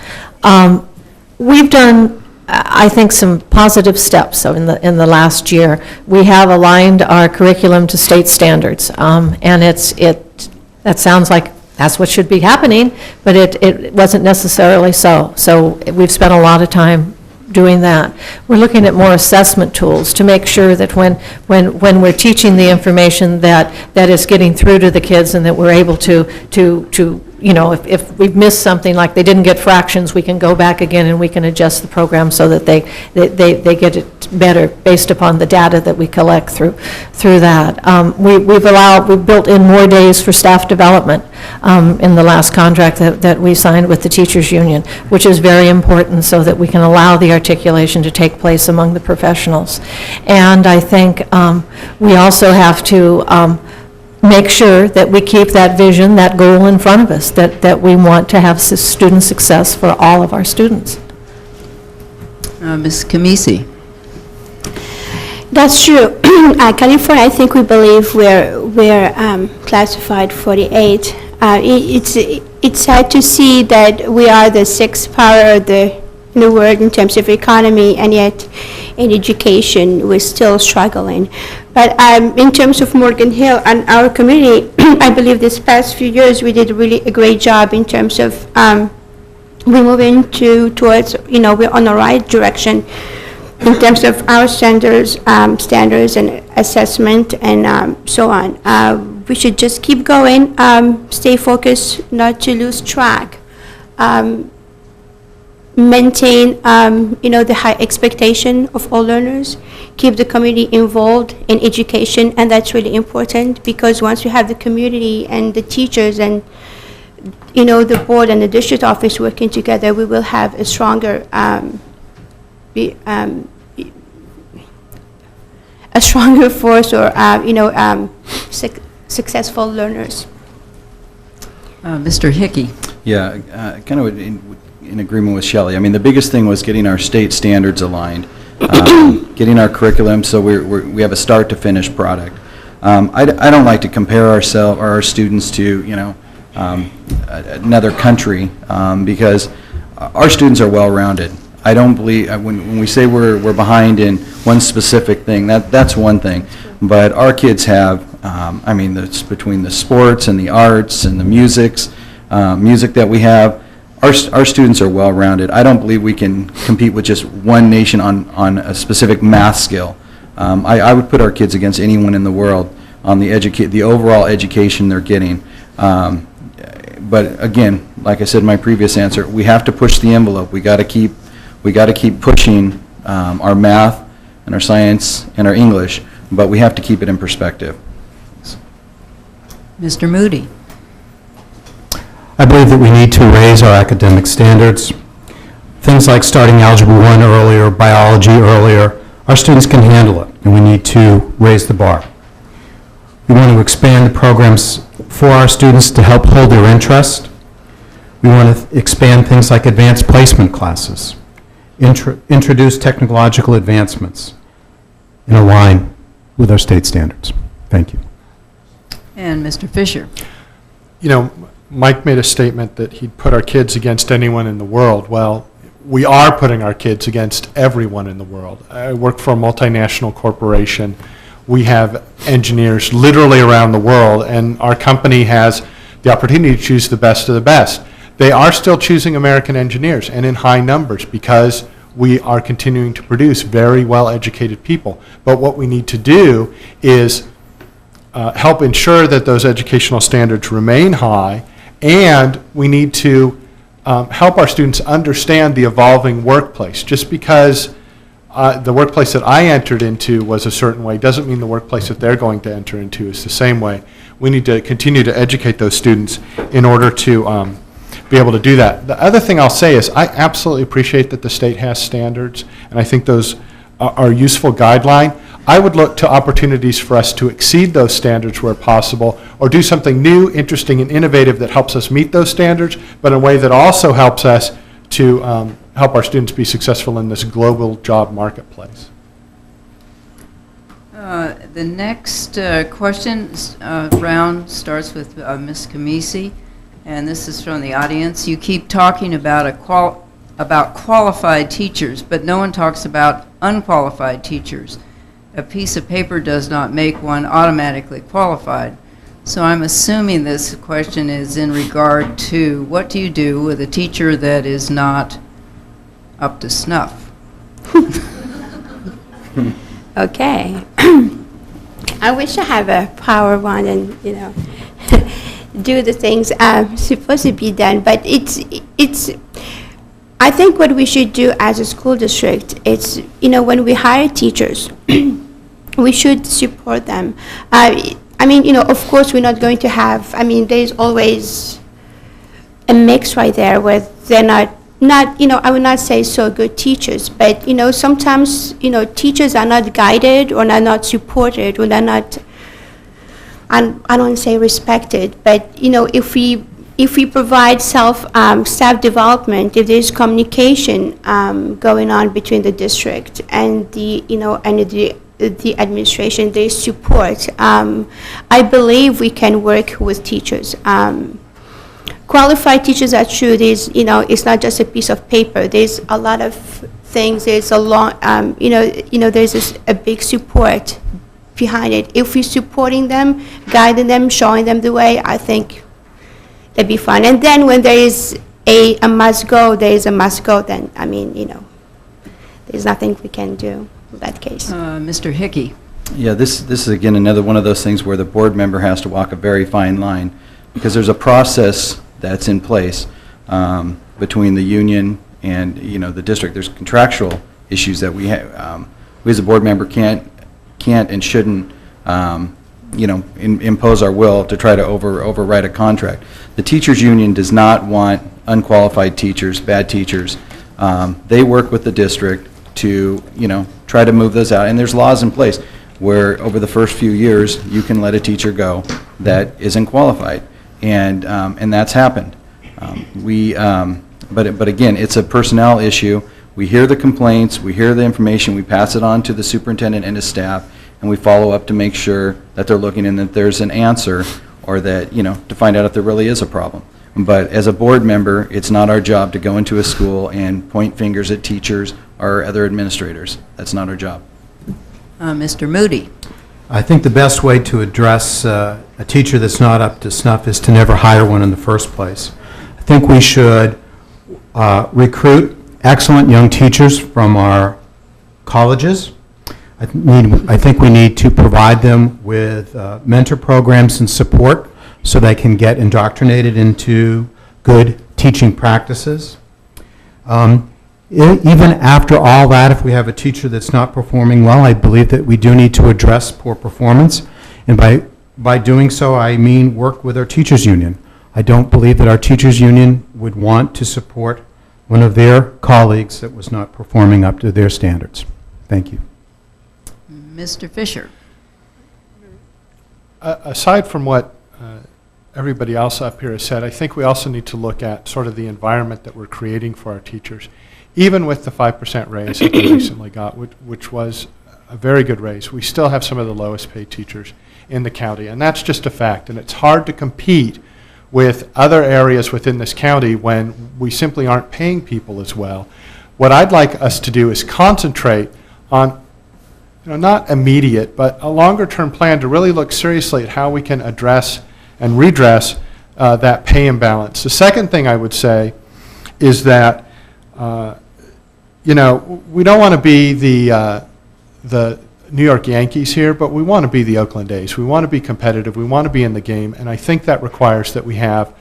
We've done, I think, some positive steps. So in the last year, we have aligned our curriculum to state standards, and that sounds like that's what should be happening, but it wasn't necessarily so. So we've spent a lot of time doing that. We're looking at more assessment tools to make sure that when we're teaching the information that is getting through to the kids, and that we're able to you know, if we've missed something, like they didn't get fractions, we can go back again and we can adjust the program so that they get it better based upon the data that we collect through that. We've built in more days for staff development in the last contract that we signed with the teachers union, which is very important so that we can allow the articulation to take place among the professionals. And I think we also have to make sure that we keep that vision, that goal in front of us, that we want to have student success for all of our students. Ms. Kamisi. That's true. California, I think we believe we're classified 48. It's sad to see that we are the sixth power in the world in terms of economy, and yet in education we're still struggling. But in terms of Morgan Hill and our community, I believe this past few years we did really a great job in terms of we're moving towards, you know, we're on the right direction in terms of our standards and assessment and so on. We should just keep going, stay focused, not to lose track. Maintain, you know, the high expectation of all learners, keep the community involved in education, and that's really important, because once we have the community and the teachers and, you know, the board and the district office working together, we will have a stronger force, or, you know, successful learners. Mr. Hickey. Yeah, kind of in agreement with Shelley. I mean, the biggest thing was getting our state standards aligned, getting our curriculum so we have a start to finish product. I don't like to compare ourselves or our students to, you know, another country, because our students are well-rounded. I don't believe, when we say we're behind in one specific thing, that's one thing, but our kids have, I mean, it's between the sports and the arts and the music that we have. Our students are well-rounded. I don't believe we can compete with just one nation on a specific math skill. I would put our kids against anyone in the world on the overall education they're getting. But again, like I said in my previous answer, we have to push the envelope. We got to keep pushing our math and our science and our English, but we have to keep it in perspective. Mr. Moody. I believe that we need to raise our academic standards. Things like starting Algebra 1 earlier, biology earlier, our students can handle it, and we need to raise the bar. We want to expand the programs for our students to help hold their interest. We want to expand things like advanced placement classes, introduce technological advancements, and align with our state standards. Thank you. And Mr. Fisher. You know, Mike made a statement that he'd put our kids against anyone in the world. Well, we are putting our kids against everyone in the world. I work for a multinational corporation. We have engineers literally around the world, and our company has the opportunity to choose the best of the best. They are still choosing American engineers, and in high numbers, because we are continuing to produce very well-educated people. But what we need to do is help ensure that those educational standards remain high, and we need to help our students understand the evolving workplace. Just because the workplace that I entered into was a certain way doesn't mean the workplace that they're going to enter into is the same way. We need to continue to educate those students in order to be able to do that. The other thing I'll say is I absolutely appreciate that the state has standards, and I think those are a useful guideline. I would look to opportunities for us to exceed those standards where possible, or do something new, interesting, and innovative that helps us meet those standards, but in a way that also helps us to help our students be successful in this global job marketplace. The next question round starts with Ms. Kamisi, and this is from the audience. You keep talking about qualified teachers, but no one talks about unqualified teachers. A piece of paper does not make one automatically qualified. So I'm assuming this question is in regard to what do you do with a teacher that is not up to snuff? Okay. I wish I have a power wand and, do the things supposed to be done, but it's. I think what we should do as a school district is, when we hire teachers, we should support them. Of course, we're not going to have. There's always a mix right there where they're not. I would not say so good teachers, but, sometimes, teachers are not guided or are not supported or they're not, I don't want to say respected, but, if we provide staff development, if there's communication going on between the district and the administration, there's support, I believe we can work with teachers. Qualified teachers are true. There's, it's not just a piece of paper. There's a lot of things. There's a long, there's a big support behind it. If we're supporting them, guiding them, showing them the way, I think that'd be fun. And then when there is a must go, there is a must go. Then there's nothing we can do in that case. Mr. Hickey. Yeah, this is again another one of those things where the board member has to walk a very fine line, because there's a process that's in place between the union and the district. There's contractual issues that we have. We as a board member can't and shouldn't impose our will to try to override a contract. The teachers union does not want unqualified teachers, bad teachers. They work with the district to try to move those out, and there's laws in place where over the first few years you can let a teacher go that isn't qualified. And that's happened. But again, it's a personnel issue. We hear the complaints, we hear the information, we pass it on to the superintendent and his staff, and we follow up to make sure that they're looking and that there's an answer, or that, to find out if there really is a problem. But as a board member, it's not our job to go into a school and point fingers at teachers or other administrators. That's not our job. Mr. Moody. I think the best way to address a teacher that's not up to snuff is to never hire one in the first place. I think we should recruit excellent young teachers from our colleges. I think we need to provide them with mentor programs and support so they can get indoctrinated into good teaching practices. Even after all that, if we have a teacher that's not performing well, I believe that we do need to address poor performance. And by doing so, I mean work with our teachers union. I don't believe that our teachers union would want to support one of their colleagues that was not performing up to their standards. Thank you. Mr. Fisher. Aside from what everybody else up here has said, I think we also need to look at sort of the environment that we're creating for our teachers. Even with the 5% raise that we recently got, which was a very good raise, we still have some of the lowest paid teachers in the county, and that's just a fact. And it's hard to compete with other areas within this county when we simply aren't paying people as well. What I'd like us to do is concentrate on, not immediate, but a longer-term plan to really look seriously at how we can address and redress that pay imbalance. The second thing I would say is that we don't want to be the New York Yankees here, but we want to be the Oakland A's. We want to be competitive. We want to be in the game, and I think that requires that we have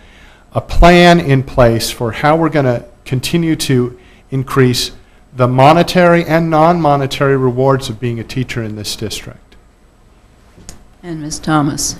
a plan in place for how we're going to continue to increase the monetary and non-monetary rewards of being a teacher in this district. And Ms. Thomas.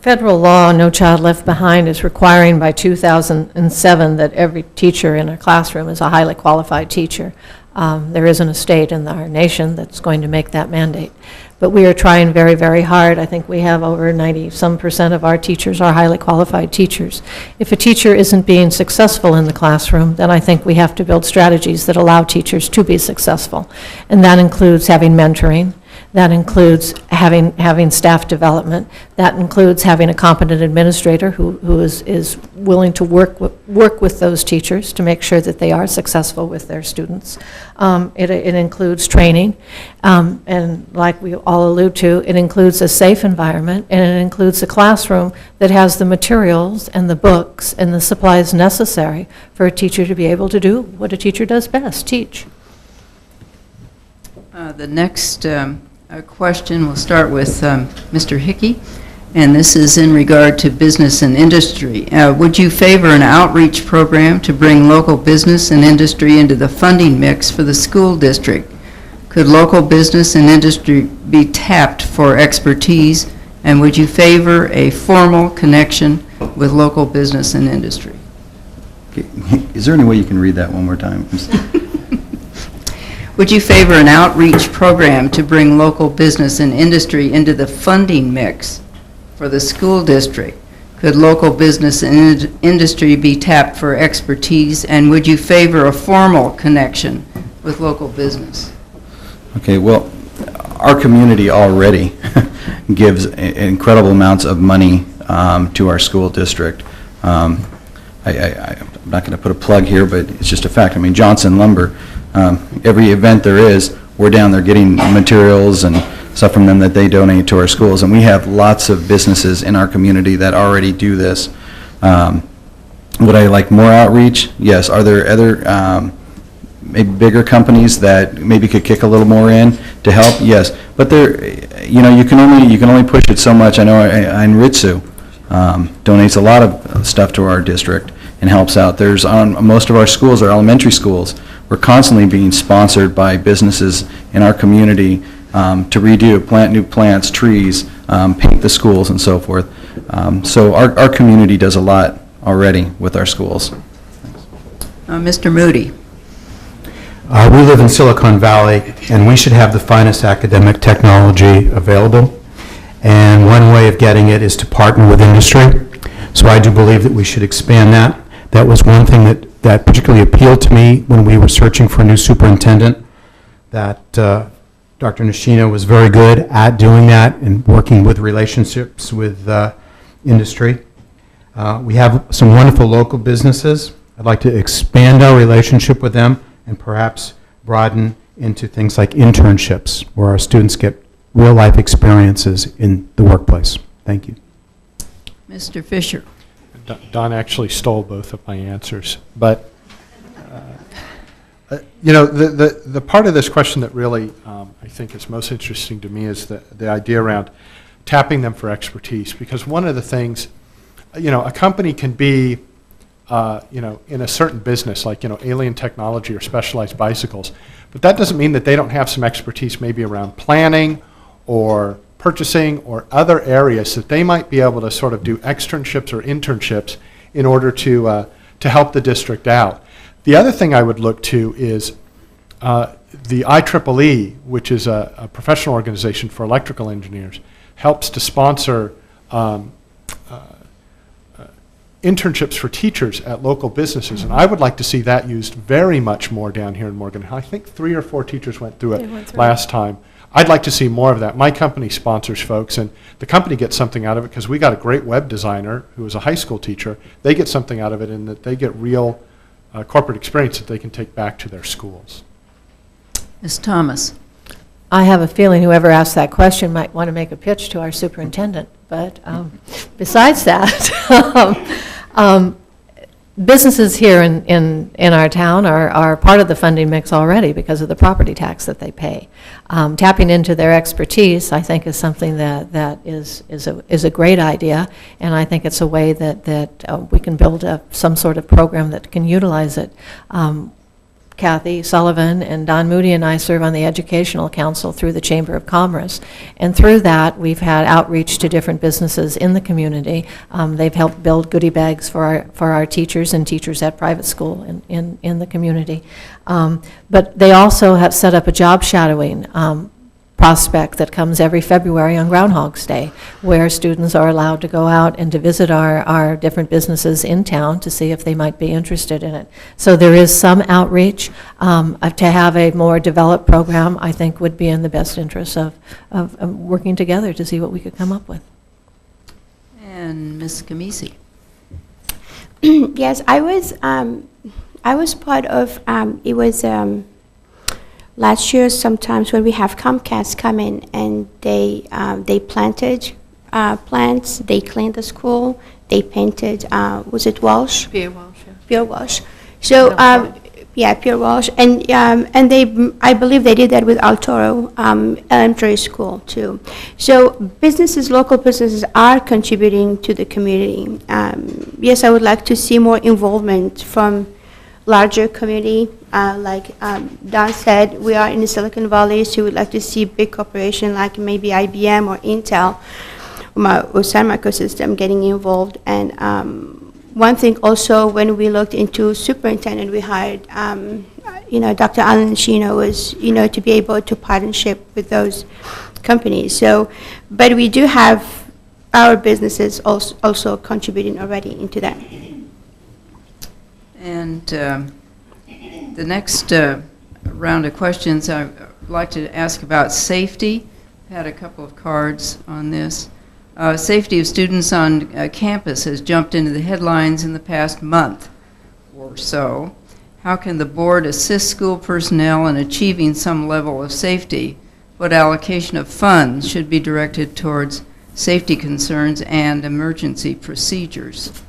Federal law, No Child Left Behind, is requiring by 2007 that every teacher in a classroom is a highly qualified teacher. There isn't a state in our nation that's going to make that mandate. But we are trying very, very hard. I think we have over 90-some% of our teachers are highly qualified teachers. If a teacher isn't being successful in the classroom, then I think we have to build strategies that allow teachers to be successful. And that includes having mentoring. That includes having staff development. That includes having a competent administrator who is willing to work with those teachers to make sure that they are successful with their students. It includes training, and like we all allude to, it includes a safe environment, and it includes a classroom that has the materials and the books and the supplies necessary for a teacher to be able to do what a teacher does best, teach. The next question will start with Mr. Hickey, and this is in regard to business and industry. Would you favor an outreach program to bring local business and industry into the funding mix for the school district? Could local business and industry be tapped for expertise, and would you favor a formal connection with local business and industry? Okay. Is there any way you can read that one more time? Would you favor an outreach program to bring local business and industry into the funding mix for the school district? Could local business and industry be tapped for expertise, and would you favor a formal connection with local business? Okay, well, our community already gives incredible amounts of money to our school district. I'm not going to put a plug here, but it's just a fact. I mean, Johnson Lumber, every event there is, we're down there getting materials and stuff from them that they donate to our schools. And we have lots of businesses in our community that already do this. Would I like more outreach? Yes. Are there other maybe bigger companies that maybe could kick a little more in to help? Yes. But there, you know, you can only push it so much. I know Ritsu donates a lot of stuff to our district and helps out. There's on most of our schools, our elementary schools, we're constantly being sponsored by businesses in our community to redo, plant new plants, trees, paint the schools, and so forth. So our community does a lot already with our schools. Mr. Moody. We live in Silicon Valley, and we should have the finest academic technology available. And one way of getting it is to partner with industry. So I do believe that we should expand that. That was one thing that particularly appealed to me when we were searching for a new superintendent, that Dr. Nishina was very good at doing that and working with relationships with industry. We have some wonderful local businesses. I'd like to expand our relationship with them and perhaps broaden into things like internships, where our students get real-life experiences in the workplace. Thank you. Mr. Fisher. Don actually stole both of my answers. But, you know, the part of this question that really I think is most interesting to me is the idea around tapping them for expertise. Because one of the things, you know, a company can be, you know, in a certain business, like, you know, alien technology or specialized bicycles, but that doesn't mean that they don't have some expertise maybe around planning or purchasing or other areas that they might be able to sort of do externships or internships in order to help the district out. The other thing I would look to is the IEEE, which is a professional organization for electrical engineers, helps to sponsor internships for teachers at local businesses, and I would like to see that used very much more down here in Morgan Hill. I think 3 or 4 teachers went through it last time. I'd like to see more of that. My company sponsors folks, and the company gets something out of it because we got a great web designer who is a high school teacher. They get something out of it in that they get real corporate experience that they can take back to their schools. Ms. Thomas. I have a feeling whoever asked that question might want to make a pitch to our superintendent. But besides that, businesses here in our town are part of the funding mix already because of the property tax that they pay. Tapping into their expertise, I think, is something that is a great idea, and I think it's a way that we can build some sort of program that can utilize it. Kathy Sullivan and Don Moody and I serve on the Educational Council through the Chamber of Commerce. And through that, we've had outreach to different businesses in the community. They've helped build goodie bags for our teachers and teachers at private school in the community. But they also have set up a job shadowing prospect that comes every February on Groundhog's Day, where students are allowed to go out and to visit our different businesses in town to see if they might be interested in it. So there is some outreach. To have a more developed program, I think, would be in the best interest of working together to see what we could come up with. And Ms. Kamisi. Yes, I was part of, it was last year sometimes when we have Comcast come in and they planted plants, they cleaned the school, they painted, was it Walsh? Pierre Walsh, yeah. Pierre Walsh. So, yeah, Pierre Walsh, and they, I believe they did that with El Toro Elementary School too. So businesses, local businesses are contributing to the community. Yes, I would like to see more involvement from larger community. Like Don said, we are in the Silicon Valley, so we would like to see big corporation like maybe IBM or Intel or Sun Microsystem getting involved. And one thing also, when we looked into superintendent, we hired, Dr. Alan Shino was, to be able to partnership with those companies. So, but we do have our businesses also contributing already into that. And the next round of questions, I'd like to ask about safety. I had a couple of cards on this. Safety of students on campus has jumped into the headlines in the past month or so. How can the board assist school personnel in achieving some level of safety? What allocation of funds should be directed towards safety concerns and emergency procedures?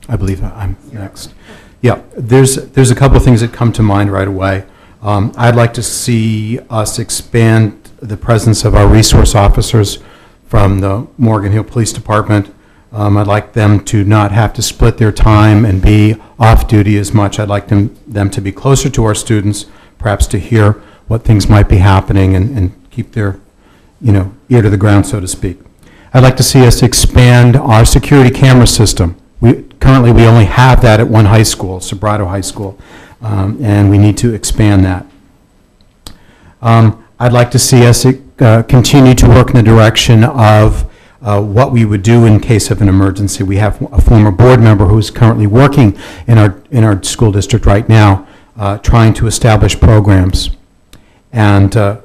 I believe I'm next. Yeah, there's a couple of things that come to mind right away. I'd like to see us expand the presence of our resource officers from the Morgan Hill Police Department. I'd like them to not have to split their time and be off duty as much. I'd like them to be closer to our students, perhaps to hear what things might be happening and keep their ear to the ground, so to speak. I'd like to see us expand our security camera system. Currently, we only have that at one high school, Sobrato High School, and we need to expand that. I'd like to see us continue to work in the direction of what we would do in case of an emergency. We have a former board member who's currently working in our school district right now, trying to establish programs and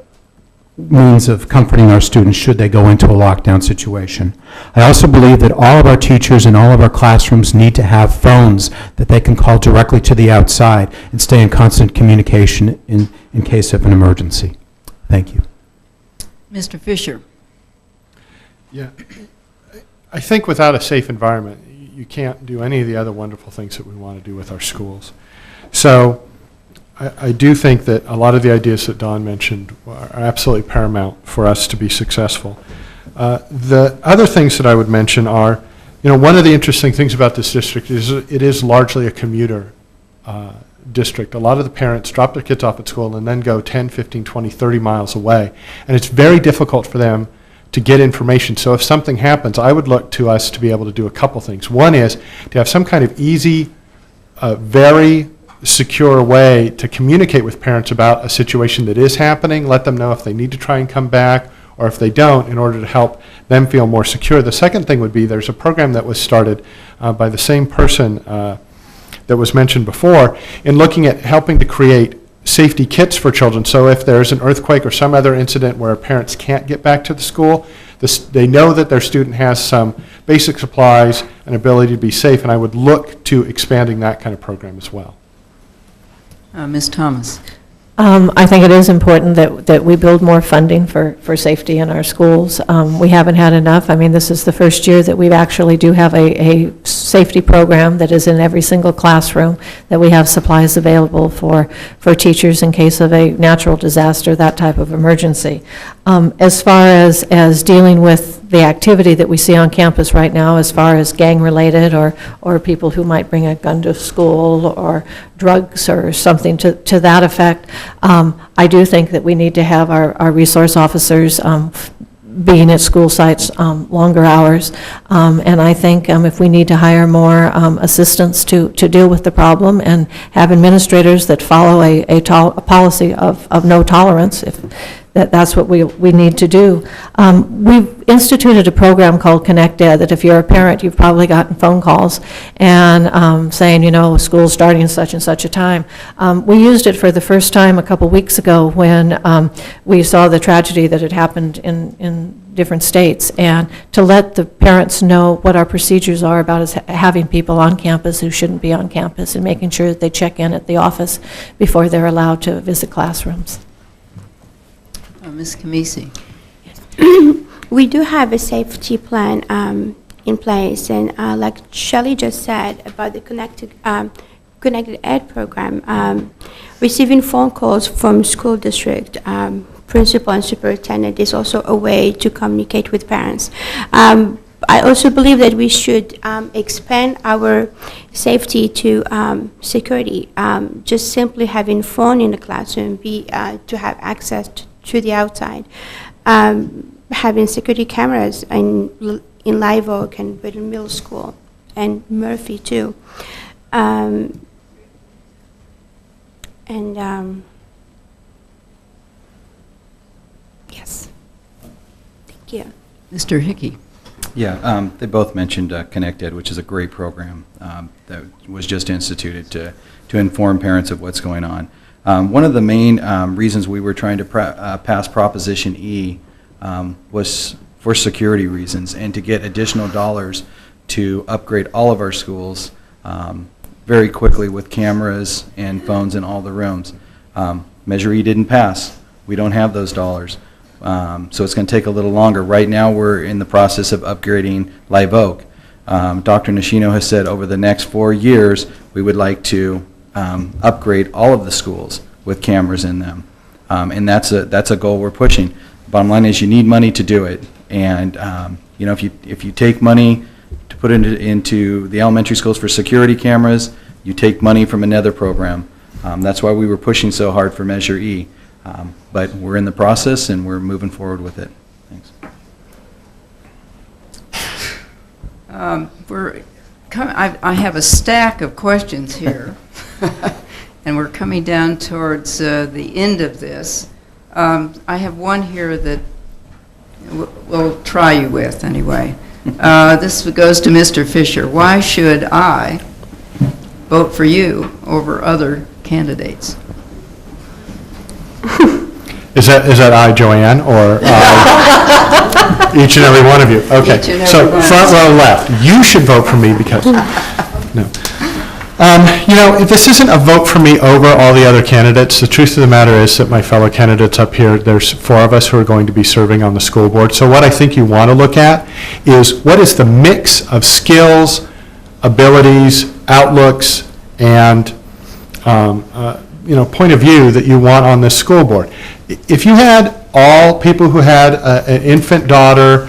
means of comforting our students should they go into a lockdown situation. I also believe that all of our teachers in all of our classrooms need to have phones that they can call directly to the outside and stay in constant communication in case of an emergency. Thank you. Mr. Fisher. Yeah, I think without a safe environment, you can't do any of the other wonderful things that we want to do with our schools. So I do think that a lot of the ideas that Don mentioned are absolutely paramount for us to be successful. The other things that I would mention are, one of the interesting things about this district is it is largely a commuter district. A lot of the parents drop their kids off at school and then go 10, 15, 20, 30 miles away. And it's very difficult for them to get information. So if something happens, I would look to us to be able to do a couple things. One is to have some kind of easy, very secure way to communicate with parents about a situation that is happening, let them know if they need to try and come back or if they don't, in order to help them feel more secure. The second thing would be there's a program that was started by the same person that was mentioned before in looking at helping to create safety kits for children. So if there's an earthquake or some other incident where parents can't get back to the school, they know that their student has some basic supplies and ability to be safe, and I would look to expanding that kind of program as well. Ms. Thomas. I think it is important that we build more funding for safety in our schools. We haven't had enough. I mean, this is the first year that we actually do have a safety program that is in every single classroom, that we have supplies available for teachers in case of a natural disaster, that type of emergency. As far as dealing with the activity that we see on campus right now as far as gang-related or people who might bring a gun to school or drugs or something to that effect. I do think that we need to have our resource officers being at school sites longer hours. And I think if we need to hire more assistants to deal with the problem and have administrators that follow a policy of no tolerance, if that's what we need to do. We've instituted a program called Connect Ed that if you're a parent, you've probably gotten phone calls and saying, you know, school's starting at such and such a time. We used it for the first time a couple weeks ago when we saw the tragedy that had happened in different states, and to let the parents know what our procedures are about us having people on campus who shouldn't be on campus and making sure that they check in at the office before they're allowed to visit classrooms. Ms. Kamisi. We do have a safety plan in place, and like Shelley just said about the Connected Ed program, receiving phone calls from school district principal and superintendent is also a way to communicate with parents. I also believe that we should expand our safety to security. Just simply having phone in the classroom, to have access to the outside. Having security cameras in Live Oak and Britain Middle School and Murphy too. Yes. Thank you. Mr. Hickey. Yeah, they both mentioned Connect Ed, which is a great program that was just instituted to inform parents of what's going on. One of the main reasons we were trying to pass Proposition E was for security reasons and to get additional dollars to upgrade all of our schools very quickly with cameras and phones in all the rooms. Measure E didn't pass. We don't have those dollars. So it's going to take a little longer. Right now we're in the process of upgrading Live Oak. Dr. Nishino has said over the next 4 years we would like to upgrade all of the schools with cameras in them. And that's a goal we're pushing. Bottom line is you need money to do it. And you know, if you take money to put into the elementary schools for security cameras, you take money from another program. That's why we were pushing so hard for Measure E. But we're in the process and we're moving forward with it. Thanks. I have a stack of questions here, and we're coming down towards the end of this. I have one here that we'll try you with anyway. This goes to Mr. Fisher. Why should I vote for you over other candidates? Is that I, Joanne, or each and every one of you? Okay, so front row left. You should vote for me because, no. You know, this isn't a vote for me over all the other candidates. The truth of the matter is that my fellow candidates up here, there's 4 of us who are going to be serving on the school board. So what I think you want to look at is what is the mix of skills, abilities, outlooks, and you know, point of view that you want on this school board. If you had all people who had an infant daughter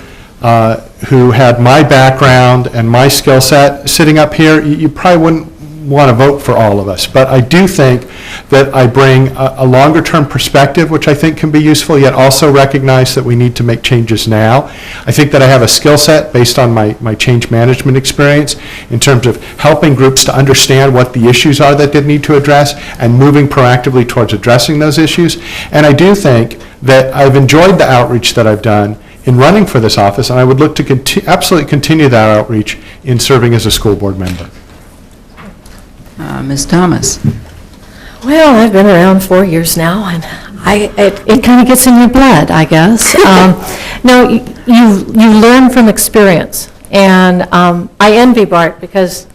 who had my background and my skill set sitting up here, you probably wouldn't want to vote for all of us. But I do think that I bring a longer-term perspective, which I think can be useful, yet also recognize that we need to make changes now. I think that I have a skill set based on my change management experience in terms of helping groups to understand what the issues are that they need to address and moving proactively towards addressing those issues. And I do think that I've enjoyed the outreach that I've done in running for this office, and I would look to absolutely continue that outreach in serving as a school board member. Ms. Thomas. Well, I've been around 4 years now, and it kind of gets in your blood, I guess. No, you learn from experience, and I envy Bart because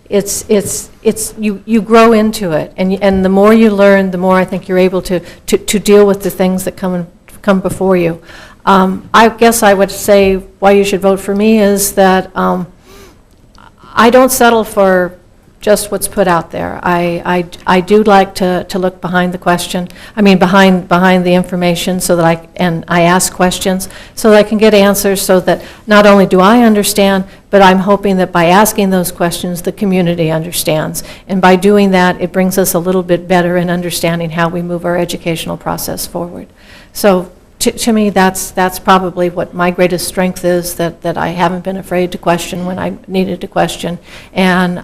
you grow into it, and the more you learn, the more I think you're able to deal with the things that come before you. I guess I would say why you should vote for me is that I don't settle for just what's put out there. I do like to look behind the question, behind the information, so that I ask questions, so that I can get answers, so that not only do I understand, but I'm hoping that by asking those questions, the community understands. And by doing that, it brings us a little bit better in understanding how we move our educational process forward. So to me, that's probably what my greatest strength is, that I haven't been afraid to question when I needed to question, and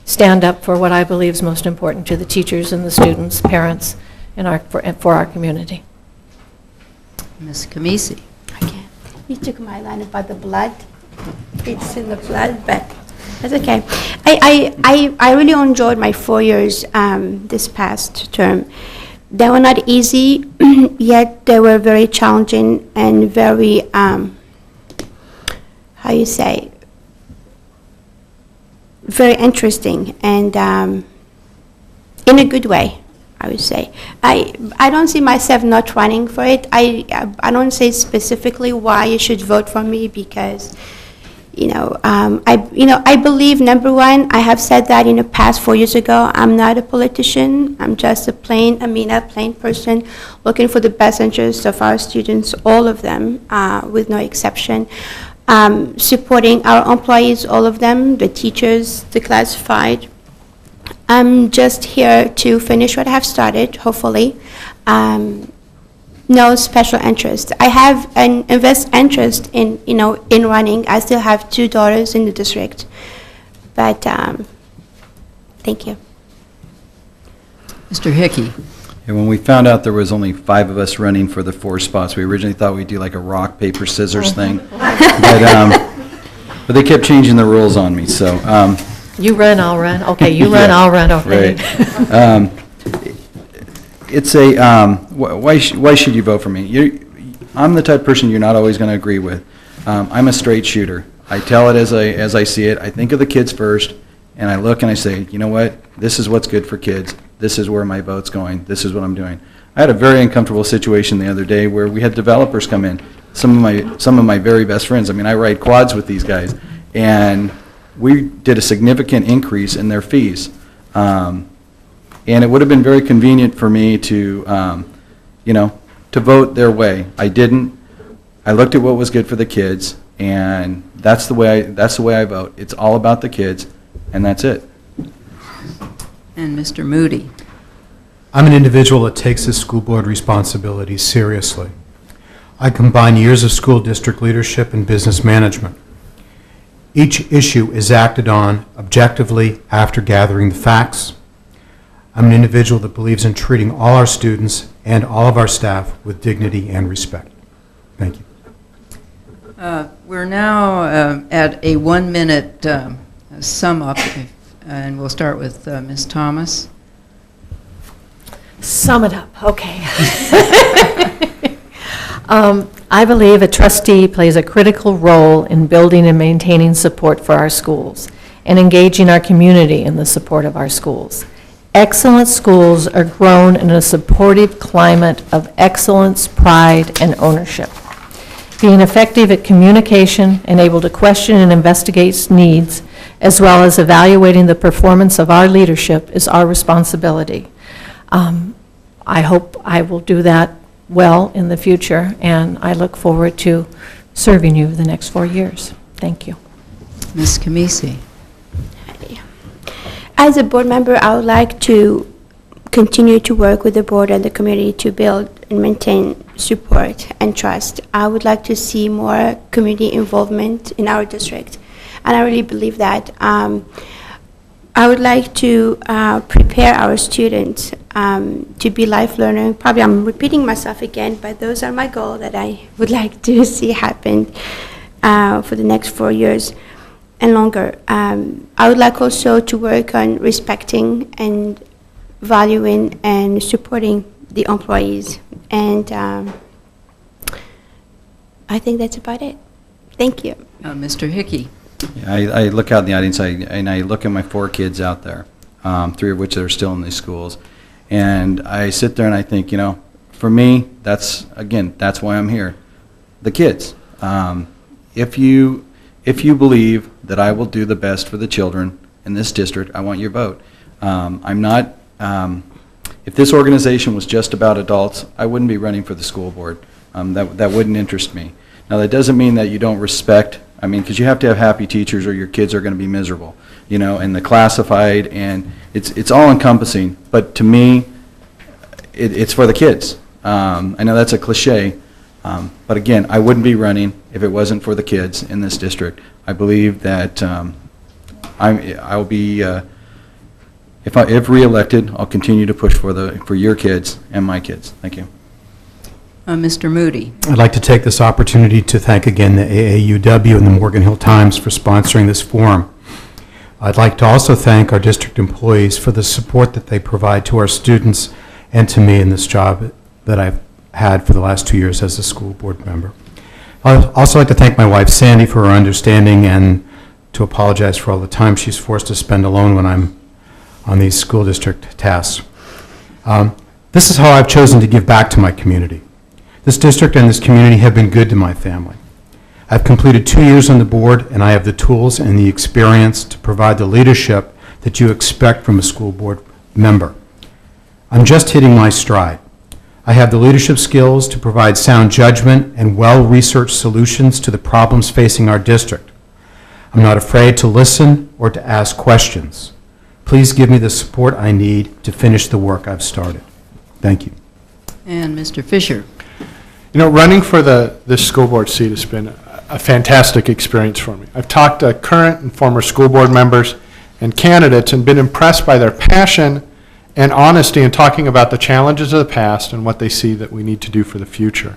stand up for what I believe is most important to the teachers and the students, parents, and for our community. Ms. Kamisi. Okay. You took my line about the blood. It's in the blood, but that's okay. I really enjoyed my 4 years this past term. They were not easy, yet they were very challenging and very, very interesting, and in a good way, I would say. I don't see myself not running for it. I don't say specifically why you should vote for me, because I believe, number one, I have said that in the past 4 years ago, I'm not a politician. I'm just a plain person looking for the best interests of our students, all of them, with no exception. Supporting our employees, all of them, the teachers, the classified. I'm just here to finish what I have started, hopefully. No special interest. I have an interest in running. I still have 2 daughters in the district, but thank you. Mr. Hickey. And when we found out there was only 5 of us running for the 4 spots, we originally thought we'd do like a rock, paper, scissors thing. But they kept changing the rules on me, so. You run, I'll run. Okay, you run, I'll run. Okay. Right. It's why should you vote for me? I'm the type of person you're not always going to agree with. I'm a straight shooter. I tell it as I see it. I think of the kids first, and I look and I say, you know what? This is what's good for kids. This is where my vote's going. This is what I'm doing. I had a very uncomfortable situation the other day where we had developers come in. Some of my very best friends. I ride quads with these guys, and we did a significant increase in their fees. And it would have been very convenient for me to, to vote their way. I didn't. I looked at what was good for the kids, and that's the way I vote. It's all about the kids, and that's it. And Mr. Moody. I'm an individual that takes his school board responsibilities seriously. I combine years of school district leadership and business management. Each issue is acted on objectively after gathering the facts. I'm an individual that believes in treating all our students and all of our staff with dignity and respect. Thank you. We're now at a 1-minute sum up, and we'll start with Ms. Thomas. Sum it up, okay. I believe a trustee plays a critical role in building and maintaining support for our schools and engaging our community in the support of our schools. Excellent schools are grown in a supportive climate of excellence, pride, and ownership. Being effective at communication and able to question and investigate needs, as well as evaluating the performance of our leadership, is our responsibility. I hope I will do that well in the future, and I look forward to serving you the next 4 years. Thank you. Ms. Kamisi. As a board member, I would like to continue to work with the board and the community to build and maintain support and trust. I would like to see more community involvement in our district, and I really believe that. I would like to prepare our students to be life learners. Probably I'm repeating myself again, but those are my goals that I would like to see happen for the next 4 years and longer. I would like also to work on respecting and valuing and supporting the employees. And I think that's about it. Thank you. Mr. Hickey. Yeah, I look out in the audience, and I look at my 4 kids out there, 3 of which are still in these schools, and I sit there and I think, for me, that's why I'm here. The kids. If you believe that I will do the best for the children in this district, I want your vote. I'm not, if this organization was just about adults, I wouldn't be running for the school board. That wouldn't interest me. Now, that doesn't mean that you don't respect, because you have to have happy teachers or your kids are going to be miserable, and the classified, and it's all encompassing. But to me, it's for the kids. I know that's a cliche, but again, I wouldn't be running if it wasn't for the kids in this district. I believe that I'll be, if reelected, I'll continue to push for your kids and my kids. Thank you. Mr. Moody. I'd like to take this opportunity to thank again the AAUW and the Morgan Hill Times for sponsoring this forum. I'd like to also thank our district employees for the support that they provide to our students and to me in this job that I've had for the last 2 years as a school board member. I'd also like to thank my wife Sandy for her understanding and to apologize for all the time she's forced to spend alone when I'm on these school district tasks. This is how I've chosen to give back to my community. This district and this community have been good to my family. I've completed 2 years on the board, and I have the tools and the experience to provide the leadership that you expect from a school board member. I'm just hitting my stride. I have the leadership skills to provide sound judgment and well-researched solutions to the problems facing our district. I'm not afraid to listen or to ask questions. Please give me the support I need to finish the work I've started. Thank you. And Mr. Fisher. Running for this school board seat has been a fantastic experience for me. I've talked to current and former school board members and candidates and been impressed by their passion and honesty in talking about the challenges of the past and what they see that we need to do for the future.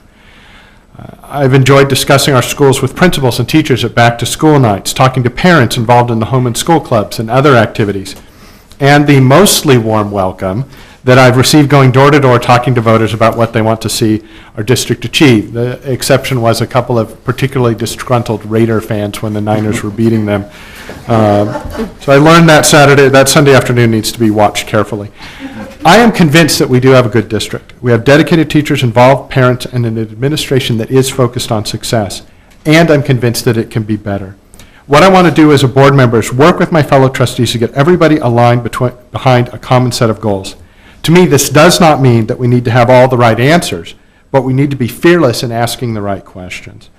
I've enjoyed discussing our schools with principals and teachers at back-to-school nights, talking to parents involved in the home and school clubs and other activities, and the mostly warm welcome that I've received going door-to-door talking to voters about what they want to see our district achieve. The exception was a couple of particularly disgruntled Raider fans when the Niners were beating them. So I learned that Sunday afternoon needs to be watched carefully. I am convinced that we do have a good district. We have dedicated teachers, involved parents, and an administration that is focused on success. And I'm convinced that it can be better. What I want to do as a board member is work with my fellow trustees to get everybody aligned behind a common set of goals. To me, this does not mean that we need to have all the right answers, but we need to be fearless in asking the right questions.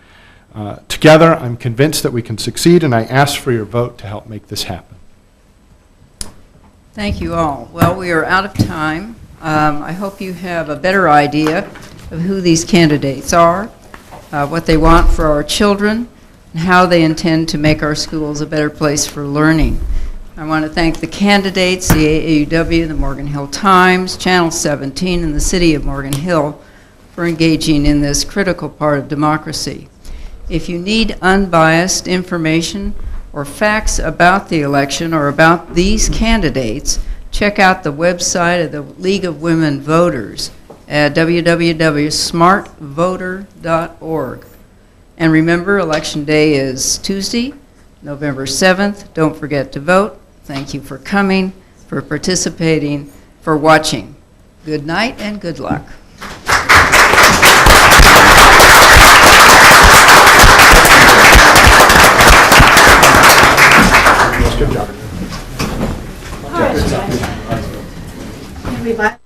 Together, I'm convinced that we can succeed, and I ask for your vote to help make this happen. Thank you all. Well, we are out of time. I hope you have a better idea of who these candidates are, what they want for our children, and how they intend to make our schools a better place for learning. I want to thank the candidates, the AAUW, the Morgan Hill Times, Channel 17, and the City of Morgan Hill for engaging in this critical part of democracy. If you need unbiased information or facts about the election or about these candidates, check out the website of the League of Women Voters at www.smartvoter.org. And remember, Election Day is Tuesday, November 7th. Don't forget to vote. Thank you for coming, for participating, for watching. Good night and good luck. Good job. Everybody.